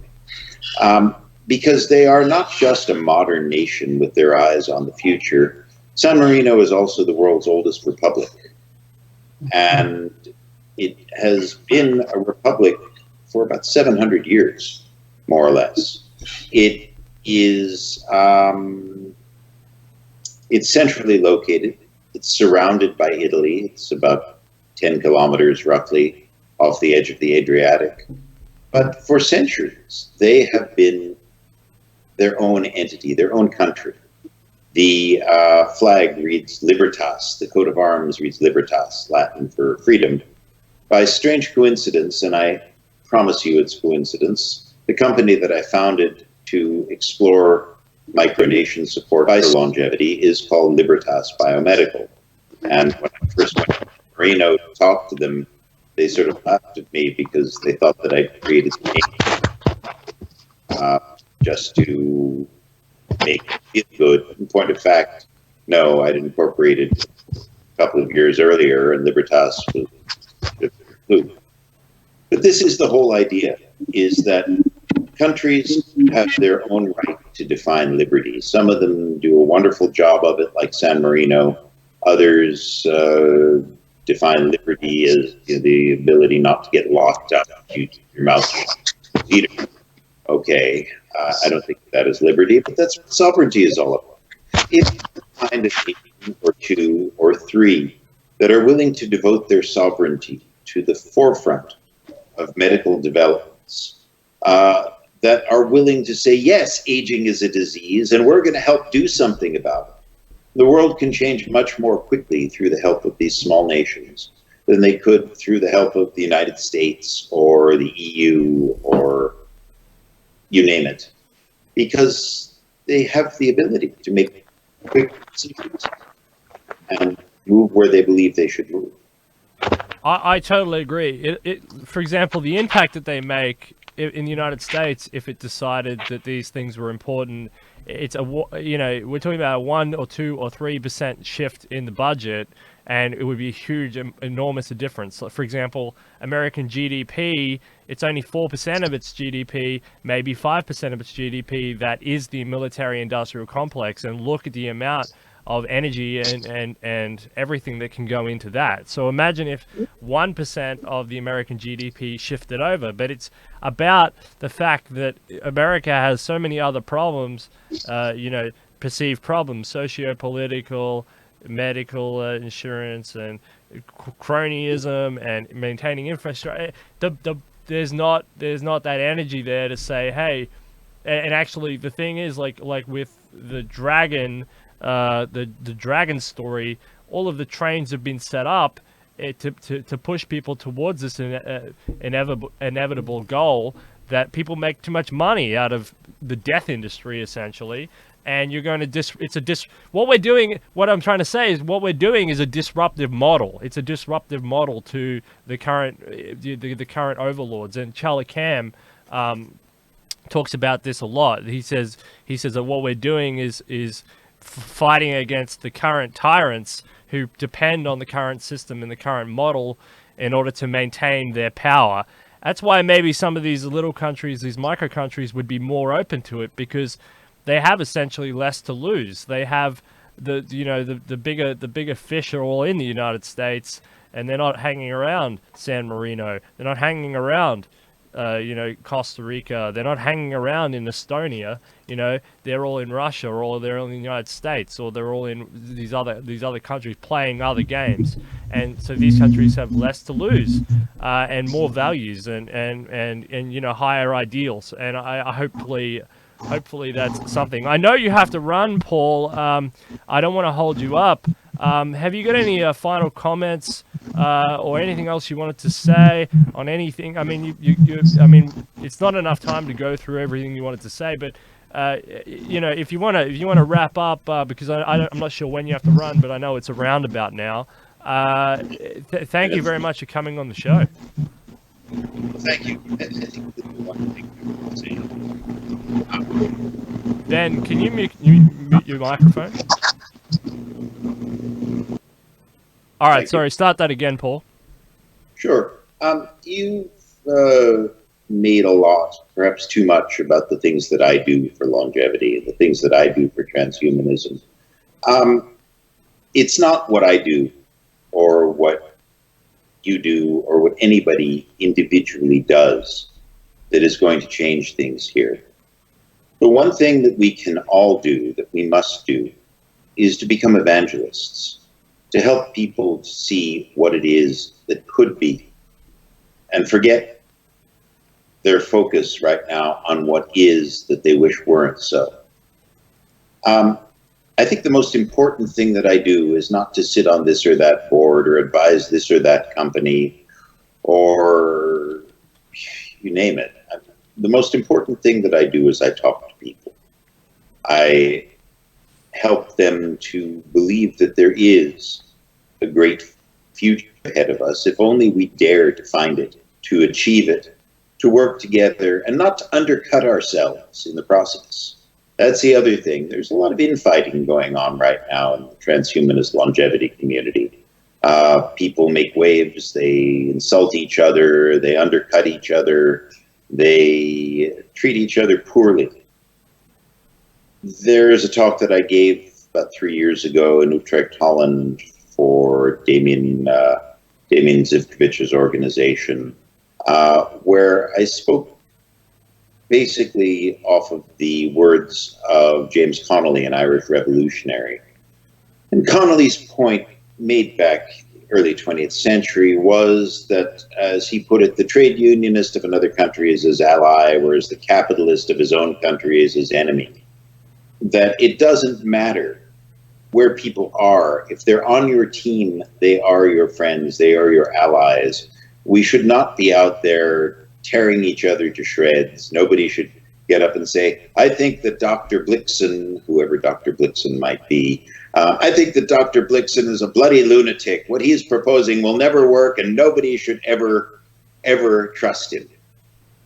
because they are not just a modern nation with their eyes on the future. San Marino is also the world's oldest republic, and it has been a republic for about 700 years, more or less. It is it's centrally located. It's surrounded by Italy. It's about 10 kilometers roughly off the edge of the Adriatic. But for centuries, they have been their own entity, their own country. The flag reads Libertas. The coat of arms reads Libertas, Latin for freedom. By strange coincidence, and I promise you it's coincidence, the company that I founded to explore micronation support by longevity is called Libertas Biomedical. And when I first went to Marino to talk to them, they sort of laughed at me because they thought that I'd created the name just to make it feel good. In point of fact, no, I'd incorporated a couple of years earlier, and Libertas was blue. But this is the whole idea, is that countries have their own right to define liberty. Some of them do a wonderful job of it, like San Marino. Others define liberty as the ability not to get locked up. You keep your mouth shut. Okay, I don't think that is liberty, but that's what sovereignty is all about. If you find a nation or two or three that are willing to devote their sovereignty to the forefront of medical developments, that are willing to say, yes, aging is a disease, and we're going to help do something about it. The world can change much more quickly through the help of these small nations than they could through the help of the United States or the EU or you name it, because they have the ability to make quick decisions and move where they believe they should move. I totally agree. For example, the impact that they make in the United States, if it decided that these things were important, it's we're talking about a 1 or 2 or 3% shift in the budget, and it would be a huge, enormous difference. For example, American GDP, it's only 4% of its GDP, maybe 5% of its GDP that is the military-industrial complex, and look at the amount of energy and everything that can go into that. So imagine if 1% of the American GDP shifted over, but it's about the fact that America has so many other problems, perceived problems, socio-political, medical insurance, and cronyism, and maintaining infrastructure. There's not that energy there to say, hey, and actually the thing is, like with the dragon, the dragon story, all of the trains have been set up to push people towards this inevitable goal that people make too much money out of the death industry, essentially. And you're going to what I'm trying to say is what we're doing is a disruptive model. It's a disruptive model to the current overlords. And Charlie Cam talks about this a lot. He says that what we're doing is fighting against the current tyrants who depend on the current system and the current model in order to maintain their power. That's why maybe some of these little countries, these micro countries, would be more open to it, because they have essentially less to lose. They have the bigger fish are all in the United States, and they're not hanging around San Marino. They're not hanging around Costa Rica. They're not hanging around in Estonia. They're all in Russia, or they're all in the United States, or they're all in these other countries playing other games. And so these countries have less to lose, and more values, and higher ideals. And I hopefully that's something. I know you have to run, Paul. I don't want to hold you up. Have you got any final comments or anything else you wanted to say on anything? I mean, I mean, it's not enough time to go through everything you wanted to say, but if you want to wrap up, because I'm not sure when you have to run, but I know it's a roundabout now. Thank you very much for coming on the show. Thank you. I think the one thing I would say. Ben, can you mute your microphone? All right, sorry. Start that again, Paul. Sure. You've made a lot, perhaps too much, about the things that I do for longevity and the things that I do for transhumanism. It's not what I do or what you do or what anybody individually does that is going to change things here. The one thing that we can all do, that we must do, is to become evangelists, to help people to see what it is that could be, and forget their focus right now on what is that they wish weren't so. I think the most important thing that I do is not to sit on this or that board or advise this or that company or you name it. The most important thing that I do is I talk to people. I help them to believe that there is a great future ahead of us, if only we dare to find it, to achieve it, to work together, and not to undercut ourselves in the process. That's the other thing. There's a lot of infighting going on right now in the transhumanist longevity community. People make waves, they insult each other, they undercut each other, they treat each other poorly. There's a talk that I gave about 3 years ago in Utrecht, Holland, for Damien Zivkovic's organization, where I spoke basically off of the words of James Connolly, an Irish revolutionary. And Connolly's point, made back early 20th century, was that, as he put it, the trade unionist of another country is his ally, whereas the capitalist of his own country is his enemy. That it doesn't matter where people are. If they're on your team, they are your friends, they are your allies. We should not be out there tearing each other to shreds. Nobody should get up and say, I think that Dr. Blixen, whoever Dr. Blixen might be, I think that Dr. Blixen is a bloody lunatic. What he's proposing will never work and nobody should ever trust him.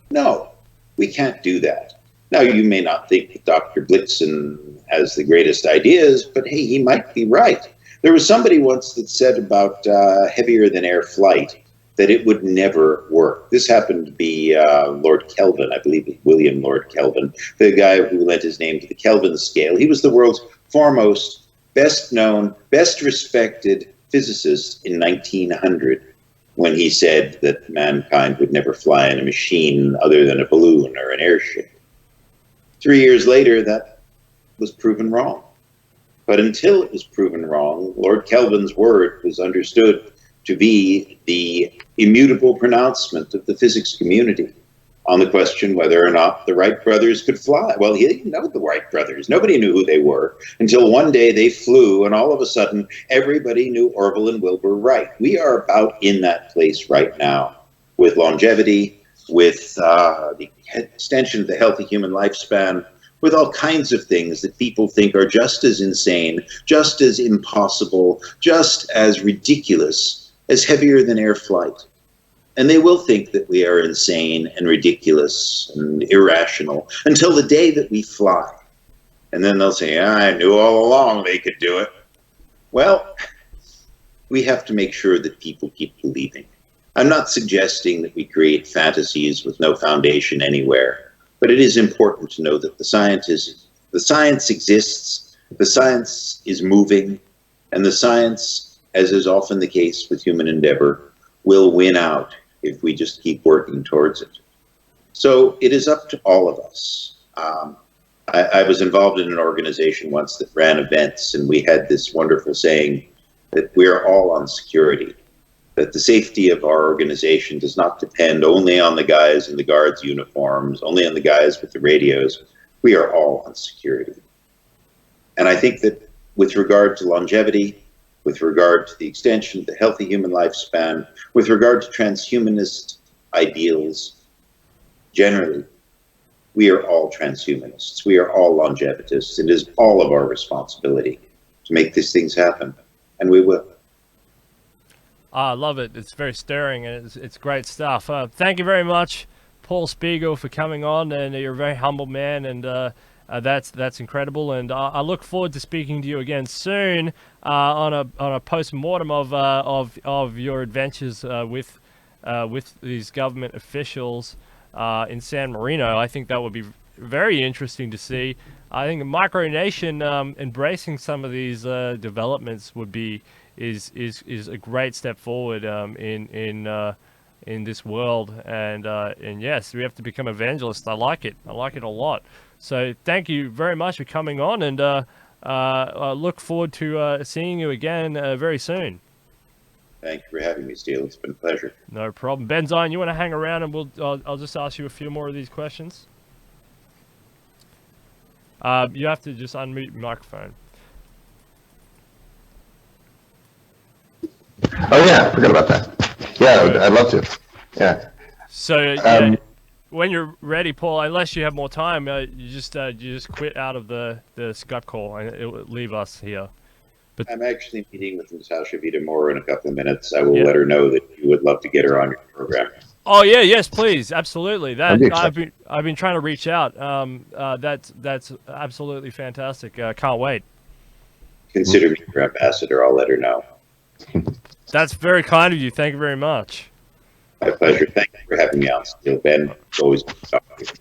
No, we can't do that. Now, you may not think that Dr. Blixen has the greatest ideas, but hey, he might be right. There was somebody once that said about heavier than air flight that it would never work. This happened to be Lord Kelvin, I believe it was William Lord Kelvin, the guy who lent his name to the Kelvin scale. He was the world's foremost, best known, best respected physicist in 1900 when he said that mankind would never fly in a machine other than a balloon or an airship. 3 years later, that was proven wrong. But until it was proven wrong, Lord Kelvin's word was understood to be the immutable pronouncement of the physics community on the question whether or not the Wright brothers could fly. Well, he didn't know the Wright brothers. Nobody knew who they were until one day they flew, and all of a sudden, everybody knew Orville and Wilbur Wright. We are about in that place right now with longevity, with the extension of the healthy human lifespan, with all kinds of things that people think are just as insane, just as impossible, just as ridiculous as heavier than air flight. And they will think that we are insane and ridiculous and irrational until the day that we fly. And then they'll say, I knew all along they could do it. Well, we have to make sure that people keep believing. I'm not suggesting that we create fantasies with no foundation anywhere, but it is important to know that the science exists, the science is moving, and the science, as is often the case with human endeavor, will win out if we just keep working towards it. So it is up to all of us. I was involved in an organization once that ran events, and we had this wonderful saying that we're all on security, that the safety of our organization does not depend only on the guys in the guards' uniforms, only on the guys with the radios. We are all on security. And I think that with regard to longevity, with regard to the extension of the healthy human lifespan, with regard to transhumanist ideals, generally, we are all transhumanists. We are all longevitists. It is all of our responsibility to make these things happen, and we will. I love it. It's very stirring, and it's great stuff. Thank you very much, Paul Spiegel, for coming on, and you're a very humble man, and that's incredible. And I look forward to speaking to you again soon on a post-mortem of your adventures with these government officials in San Marino. I think that would be very interesting to see. I think the micronation embracing some of these developments is a great step forward in this world, and yes, we have to become evangelists. I like it a lot. So thank you very much for coming on, and I look forward to seeing you again very soon. Thank you for having me, Steele. It's been a pleasure. No problem. Ben Zion, you want to hang around, and I'll just ask you a few more of these questions. You have to just unmute your microphone. Oh yeah, I forgot about that. Yeah, I'd love to. Yeah. So when you're ready, Paul, unless you have more time, you just quit out of the Skype call, and it will leave us here. But I'm actually meeting with Natasha Vita-Moore in a couple of minutes. I will let her know that you would love to get her on your program. Oh yeah, yes, please, absolutely. That I've been trying to reach out. That's absolutely fantastic. Can't wait. Consider me your ambassador. I'll let her know. That's very kind of you. Thank you very much. My pleasure. Thank you for having me on, Steele. Ben, it's always good to talk to you.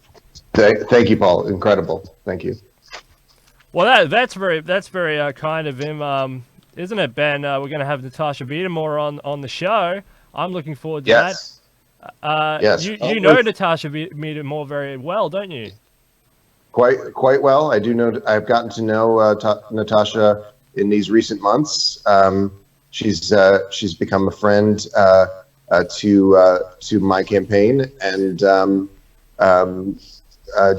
Thank you, Paul. Incredible. Thank you. Well, that's very kind of him, isn't it, Ben? We're going to have Natasha Vita-Moore on the show. I'm looking forward to that. Yes. You know Natasha Vita-Moore very well, don't you? Quite well. I do know. I've gotten to know Natasha in these recent months. She's become a friend to my campaign, and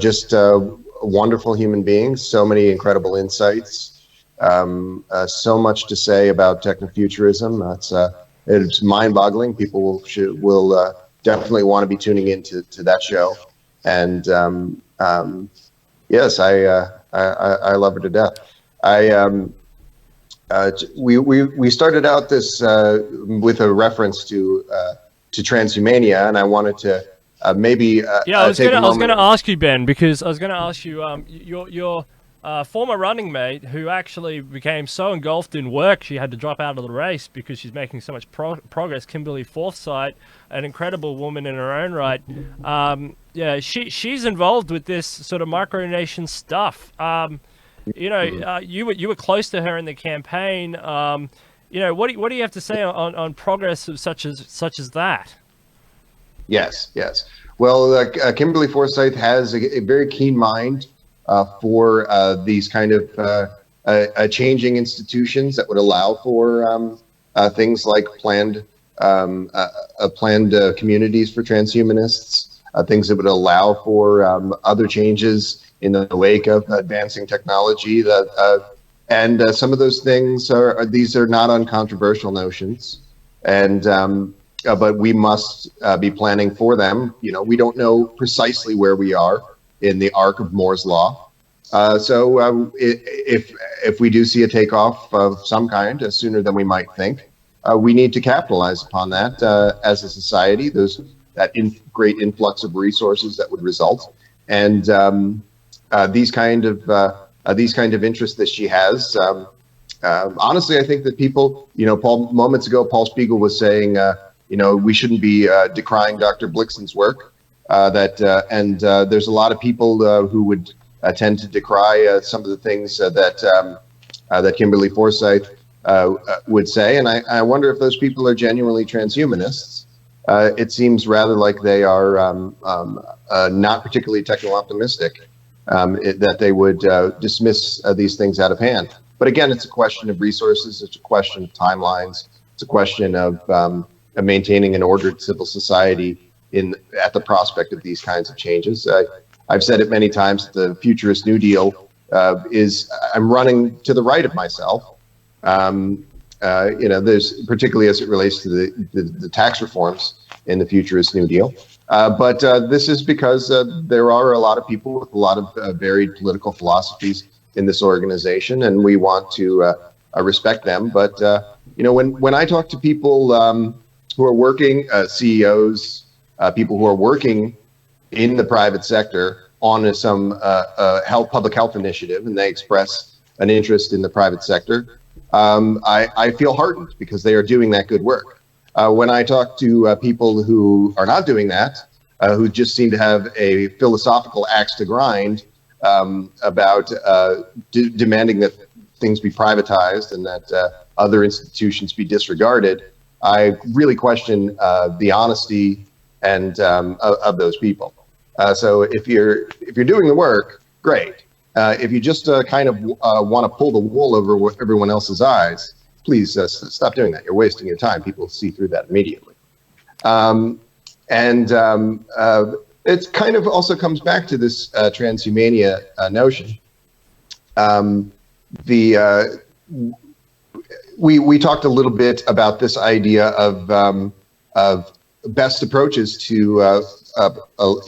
just a wonderful human being. So many incredible insights. So much to say about technofuturism. It's mind-boggling. People will definitely want to be tuning into that show. And yes, I love her to death. We started out this with a reference to TRANSHUMANIA, and I wanted to maybe I was going to ask you, Ben, because I was going to ask you your former running mate, who actually became so engulfed in work she had to drop out of the race because she's making so much progress. Kimberly Forsyth, an incredible woman in her own right. She's involved with this sort of micronation stuff. You were close to her in the campaign. What do you have to say on progress of such as that? Yes. Well, Kimberly Forsyth has a very keen mind for these kind of changing institutions that would allow for things like planned communities for transhumanists, things that would allow for other changes in the wake of advancing technology. And some of those things are not uncontroversial notions, and but we must be planning for them. We don't know precisely where we are in the arc of Moore's law. So if we do see a takeoff of some kind sooner than we might think, we need to capitalize upon that as a society. There's that great influx of resources that would result, and these kind of interests that she has. Honestly, I think that people, moments ago, Paul Spiegel was saying, we shouldn't be decrying Dr. Blixen's work. And there's a lot of people who would tend to decry some of the things that Kimberly Forsyth would say. And I wonder if those people are genuinely transhumanists, it seems rather like they are not particularly techno-optimistic, that they would dismiss these things out of hand. But again, it's a question of resources, it's a question of timelines, it's a question of maintaining an ordered civil society at the prospect of these kinds of changes. I've said it many times, the futurist New Deal I'm running to the right of myself. There's particularly as it relates to the tax reforms in the futurist New Deal. But this is because there are a lot of people with a lot of varied political philosophies in this organization, and we want to respect them. But when I talk to people who are working, CEOs, people who are working in the private sector on some public health initiative, and they express an interest in the private sector, I feel heartened because they are doing that good work. When I talk to people who are not doing that, who just seem to have a philosophical axe to grind about demanding that things be privatized and that other institutions be disregarded, I really question the honesty and of those people. So if you're doing the work, great. If you just kind of want to pull the wool over everyone else's eyes, please stop doing that. You're wasting your time. People see through that immediately. It kind of also comes back to this transhumania notion. We talked a little bit about this idea of best approaches to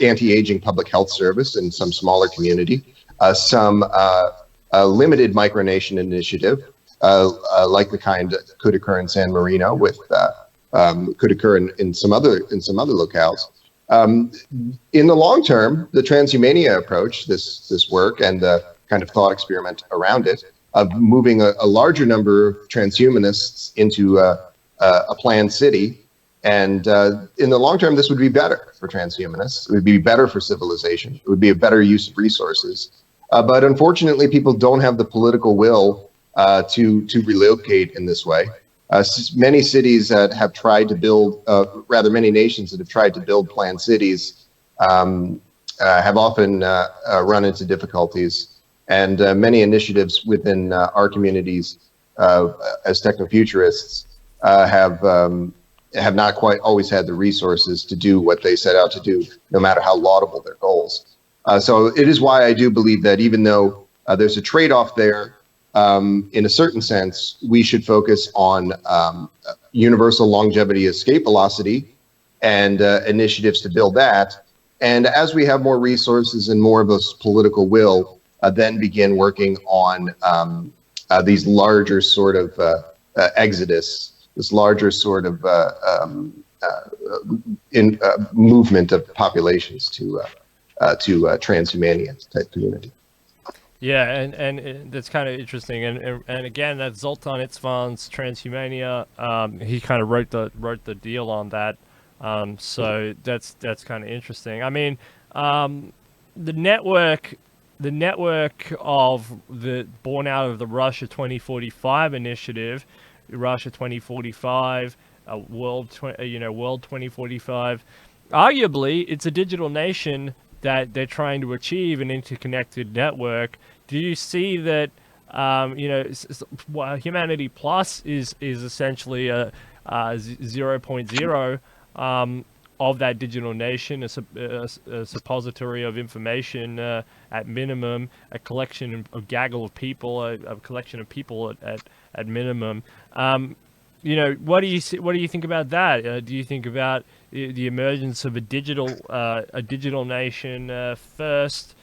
anti-aging public health service in some smaller community, some limited micronation initiative, like the kind that could occur in San Marino, could occur in some other locales. In the long term, the transhumania approach, this work and the kind of thought experiment around it, of moving a larger number of transhumanists into a planned city, and in the long term, this would be better for transhumanists. It would be better for civilization. It would be a better use of resources. But unfortunately, people don't have the political will to relocate in this way. Many cities that have tried to build, many nations that have tried to build planned cities have often run into difficulties. And many initiatives within our communities as techno-futurists have not quite always had the resources to do what they set out to do, no matter how laudable their goals. So it is why I do believe that even though there's a trade-off there, in a certain sense, we should focus on universal longevity escape velocity and initiatives to build that. And as we have more resources and more of this political will, then begin working on these larger sort of exodus, this larger sort of movement of populations to transhumania type community. Yeah, and that's kind of interesting, and again, that Zoltan Itzvan's Transhumania, he kind of wrote the deal on that, so that's kind of interesting. I mean, the network of the born out of the Russia 2045 initiative, Russia 2045, World 2045. Arguably, it's a digital nation that they're trying to achieve, an interconnected network. Do you see that? Humanity Plus is essentially a 0.0 of that digital nation, a suppository of information at minimum, a collection of gaggle of people, a collection of people at minimum. What do you think about that? Do you think about the emergence of a digital nation first,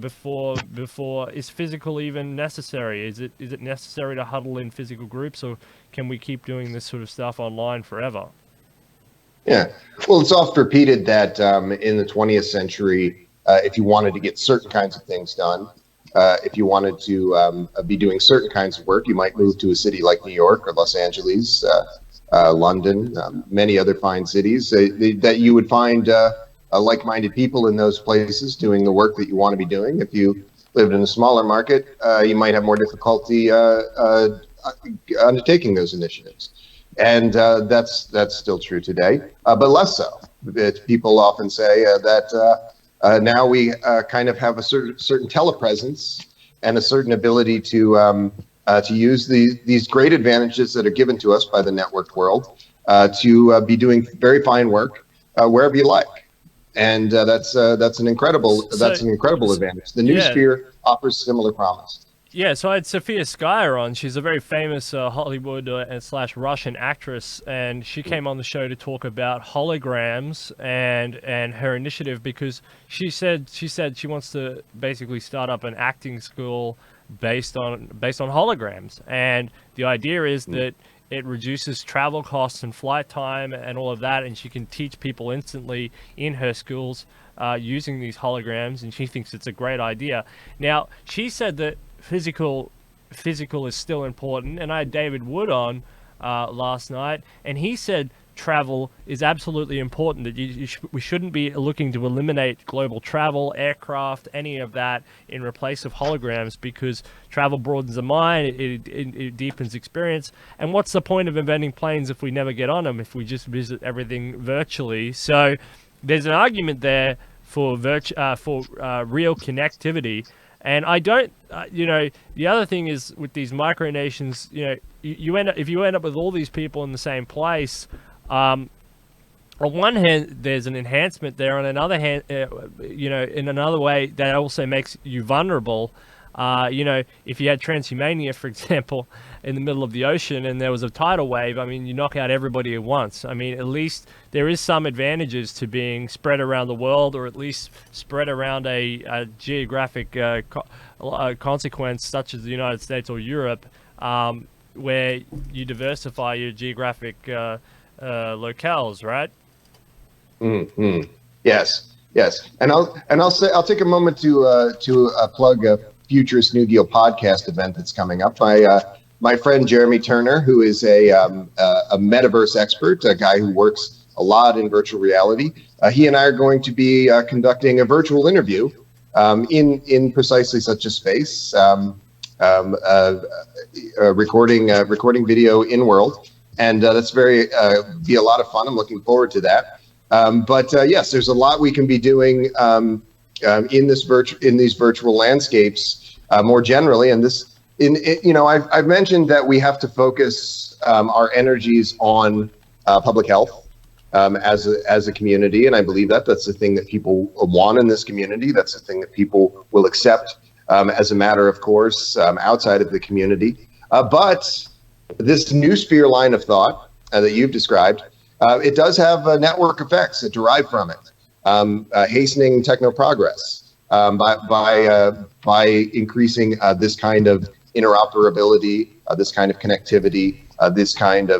before is physical even necessary? Is it necessary to huddle in physical groups, or can we keep doing this sort of stuff online forever? Yeah, well, it's oft repeated that in the 20th century, if you wanted to get certain kinds of things done, if you wanted to be doing certain kinds of work, you might move to a city like New York or Los Angeles, London, many other fine cities, that you would find like-minded people in those places doing the work that you want to be doing. If you lived in a smaller market, you might have more difficulty undertaking those initiatives. And that's still true today, but less so. People often say that now we kind of have a certain telepresence and a certain ability to use these great advantages that are given to us by the networked world to be doing very fine work wherever you like. And that's an incredible advantage. The new Yeah. sphere offers similar promise. Yeah, so I had Sophia Skyer on. She's a very famous Hollywood / Russian actress, and she came on the show to talk about holograms and her initiative, because she said she wants to basically start up an acting school based on holograms, and the idea is that it reduces travel costs and flight time and all of that, and she can teach people instantly in her schools using these holograms, and she thinks it's a great idea. Now, she said that physical is still important, and I had David Wood on last night, and he said travel is absolutely important, that we shouldn't be looking to eliminate global travel, aircraft, any of that in replace of holograms, because travel broadens the mind, it deepens experience, and what's the point of inventing planes if we never get on them, if we just visit everything virtually? So there's an argument there for real connectivity. And I don't, the other thing is with these micronations, if you end up with all these people in the same place, on one hand, there's an enhancement there. On another hand, in another way, that also makes you vulnerable. If you had TRANSHUMANIA, for example, in the middle of the ocean and there was a tidal wave, I mean, you knock out everybody at once. I mean, at least there is some advantages to being spread around the world, or at least spread around a geographic consequence such as the United States or Europe, where you diversify your geographic locales, right? Mm-hmm. Yes. And I'll take a moment to plug a Futurist New Deal podcast event that's coming up. My friend Jeremy Turner, who is a metaverse expert, a guy who works a lot in virtual reality, he and I are going to be conducting a virtual interview in precisely such a space, recording video in world, and that's be a lot of fun. I'm looking forward to that. But yes, there's a lot we can be doing in these virtual landscapes more generally, and I've mentioned that we have to focus our energies on public health as a community, and I believe that's the thing that people want in this community. That's the thing that people will accept as a matter of course outside of the community. But this new sphere line of thought that you've described, it does have network effects that derive from it, hastening techno progress by increasing this kind of interoperability, this kind of connectivity, this kind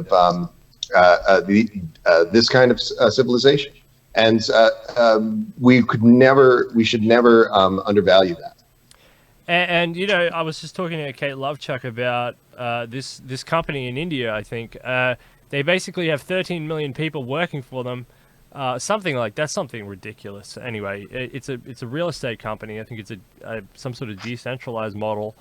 of civilization, and we should never undervalue that. And I was just talking to Kate Lovechuck about this company in India. I think they basically have 13 million people working for them, something like that's something ridiculous. Anyway, it's a real estate company. I think it's some sort of decentralized model,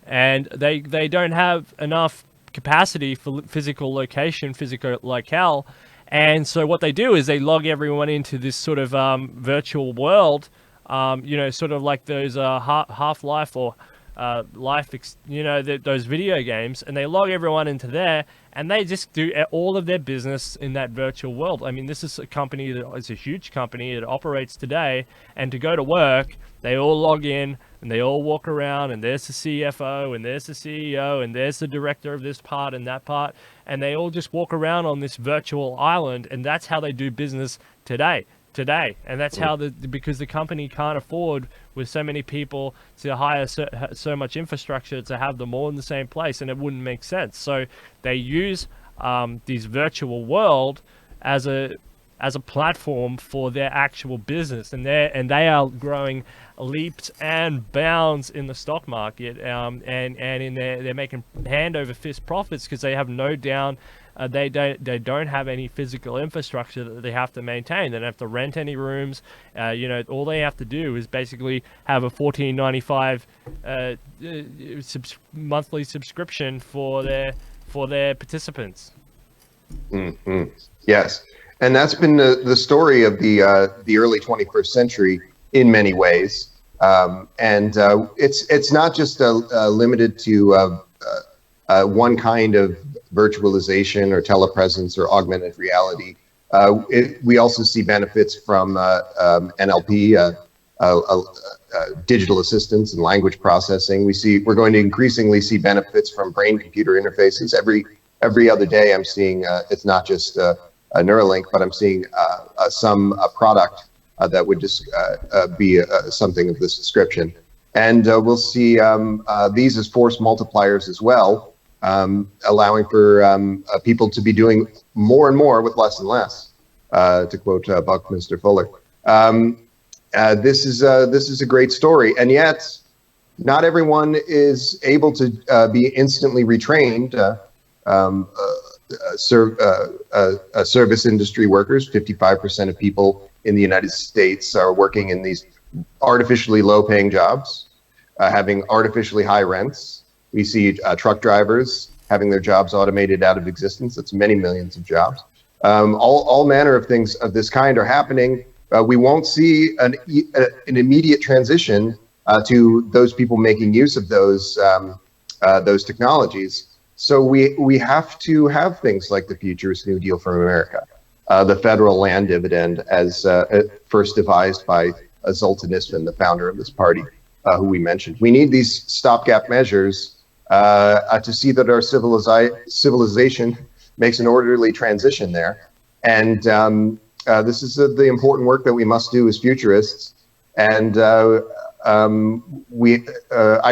and they don't have enough capacity for physical locale, and so what they do is they log everyone into this sort of virtual world. Sort of like those Half-Life or those video games, and they log everyone into there, and they just do all of their business in that virtual world. I mean, this is a company that is a huge company. It operates today, and to go to work, they all log in, and they all walk around, and there's the CFO, and there's the CEO, and there's the director of this part and that part, and they all just walk around on this virtual island, and that's how they do business today, and that's how because the company can't afford with so many people to hire so much infrastructure to have them all in the same place, and it wouldn't make sense. So they use these virtual world as a platform for their actual business, and they are growing leaps and bounds in the stock market, and they're making hand over fist profits because they have no down. They don't have any physical infrastructure that they have to maintain. They don't have to rent any rooms. All they have to do is basically have a $14.95 monthly subscription for their participants. Mm-hmm. Yes, and that's been the story of the early 21st century in many ways, and it's not just limited to one kind of virtualization or telepresence or augmented reality. We also see benefits from NLP, digital assistance and language processing. We're going to increasingly see benefits from brain-computer interfaces. Every other day, I'm seeing it's not just a Neuralink, but I'm seeing some product that would just be something of this description. And we'll see these as force multipliers as well, allowing for people to be doing more and more with less and less, to quote Buckminster Fuller. This is a great story, and yet not everyone is able to be instantly retrained. Service industry workers, 55% of people in the United States are working in these artificially low-paying jobs, having artificially high rents. We see truck drivers having their jobs automated out of existence. That's many millions of jobs. All manner of things of this kind are happening. We won't see an immediate transition to those people making use of those technologies. So we have to have things like the Futurist New Deal for America, the federal land dividend, as first devised by Zoltan Istvin, the founder of this party, who we mentioned. We need these stopgap measures to see that our civilization makes an orderly transition there. And this is the important work that we must do as futurists. And I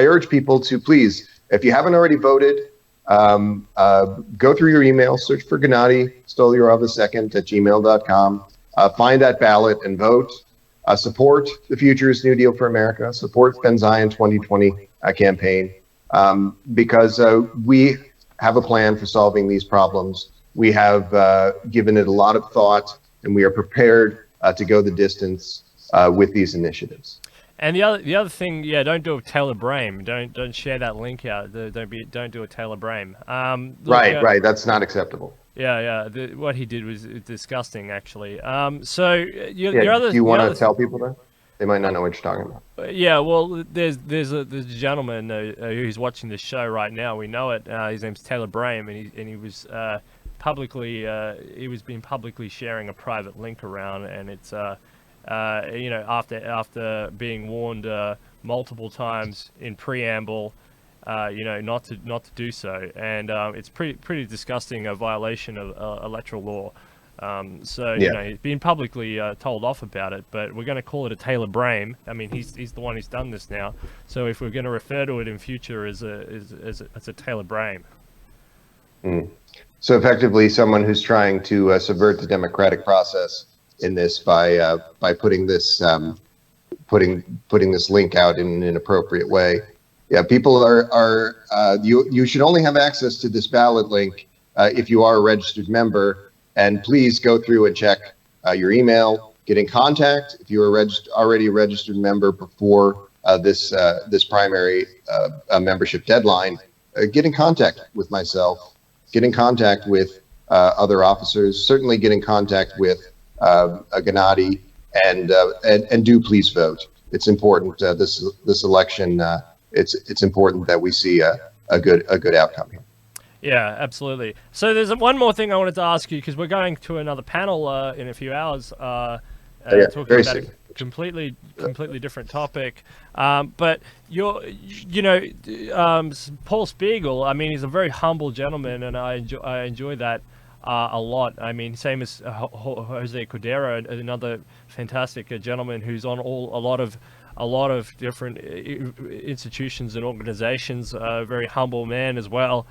urge people to please, if you haven't already voted, go through your email, search for Gennady Stolyarov II at gmail.com, find that ballot and vote. Support the Futurist New Deal for America, support Ben Zion 2020 campaign, because we have a plan for solving these problems. We have given it a lot of thought, and we are prepared to go the distance with these initiatives. And the other thing, yeah, don't do a Taylor Brame. Don't share that link out. Don't do a Taylor Brame. Right. That's not acceptable. Yeah. What he did was disgusting, actually. So your other. Do you want to tell people that? They might not know what you're talking about. Yeah, well, there's a gentleman who's watching the show right now. We know it. His name's Taylor Brame, and he was been publicly sharing a private link around, and it's after being warned multiple times in preamble, not to do so, and it's pretty disgusting, a violation of electoral law. He's been publicly told off about it, but we're going to call it a Taylor Brame. I mean, he's the one who's done this now. So if we're going to refer to it in future as a Taylor Brame. Mm. So effectively, someone who's trying to subvert the democratic process in this by putting this putting this link out in an appropriate way. Yeah, people are you should only have access to this ballot link if you are a registered member. And please go through and check your email. Get in contact if you are already a registered member before this primary membership deadline. Get in contact with myself. Get in contact with other officers. Certainly get in contact with Gennady, and do please vote. It's important. This election. It's important that we see a good outcome here. Yeah, absolutely. So there's one more thing I wanted to ask you, because we're going to another panel in a few hours, talking about a completely different topic. But Paul Spiegel, I mean, he's a very humble gentleman, and I enjoy that a lot. I mean, same as Jose Cordero, another fantastic gentleman who's on a lot of different institutions and organizations. Very humble man as well.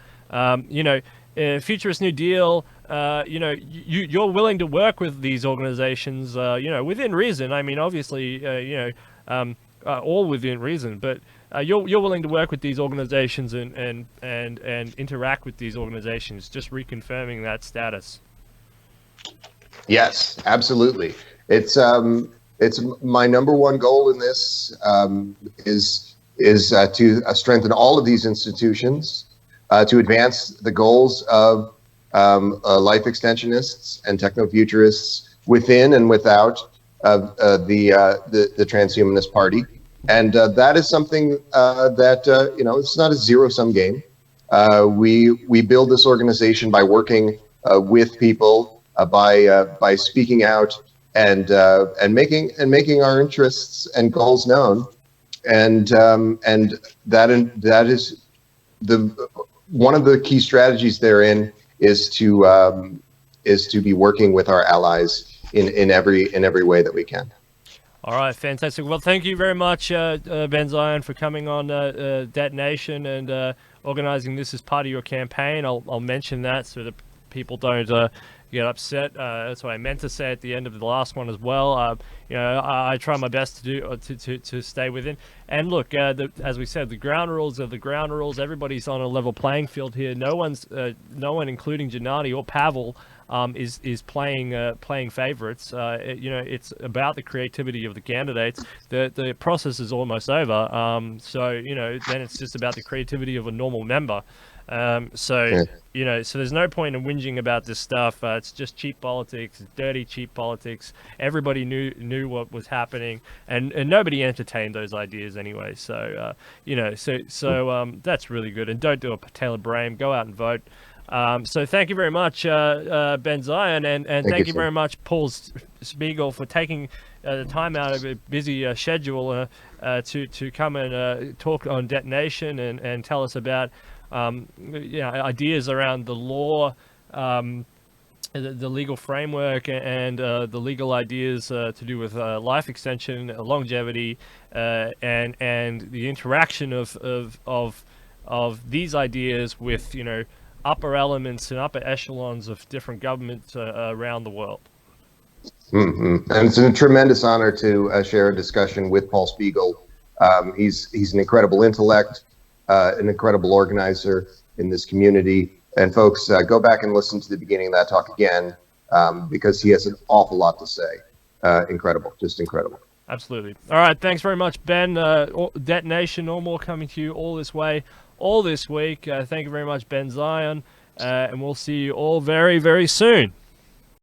Futurist New Deal, you're willing to work with these organizations, within reason. I mean, obviously, all within reason, but you're willing to work with these organizations and interact with these organizations, just reconfirming that status. Yes, absolutely. It's my number one goal in this is to strengthen all of these institutions, to advance the goals of life extensionists and techno-futurists within and without the transhumanist party. And that is something that, it's not a zero-sum game. We build this organization by working with people, by speaking out and making our interests and goals known. And that is one of the key strategies therein is to be working with our allies in every way that we can. All right, fantastic. Well, thank you very much, Ben Zion, for coming on Detonation and organizing this as part of your campaign. I'll mention that so that people don't get upset. That's what I meant to say at the end of the last one as well. I try my best to do to stay within. And look, as we said, the ground rules are the ground rules. Everybody's on a level playing field here. No one, including Gennady or Pavel, is playing favorites. It's about the creativity of the candidates. The process is almost over. So then it's just about the creativity of a normal member. So there's no point in whinging about this stuff. It's just cheap politics. It's dirty, cheap politics. Everybody knew what was happening, and nobody entertained those ideas anyway. So that's really good. And don't do a Taylor Brame. Go out and vote. So thank you very much, Ben Zion, and thank you very much, Paul Spiegel, for taking the time out of a busy schedule to come and talk on Detonation and tell us about ideas around the law, the legal framework, and the legal ideas to do with life extension, longevity, and the interaction of these ideas with upper elements and upper echelons of different governments around the world. And it's a tremendous honor to share a discussion with Paul Spiegel. He's an incredible intellect, an incredible organizer in this community. And folks, go back and listen to the beginning of that talk again, because he has an awful lot to say. Incredible, just incredible. Absolutely. All right, thanks very much, Ben. Detonation, no more coming to you all this week. Thank you very much, Ben Zion, and we'll see you all very, very soon.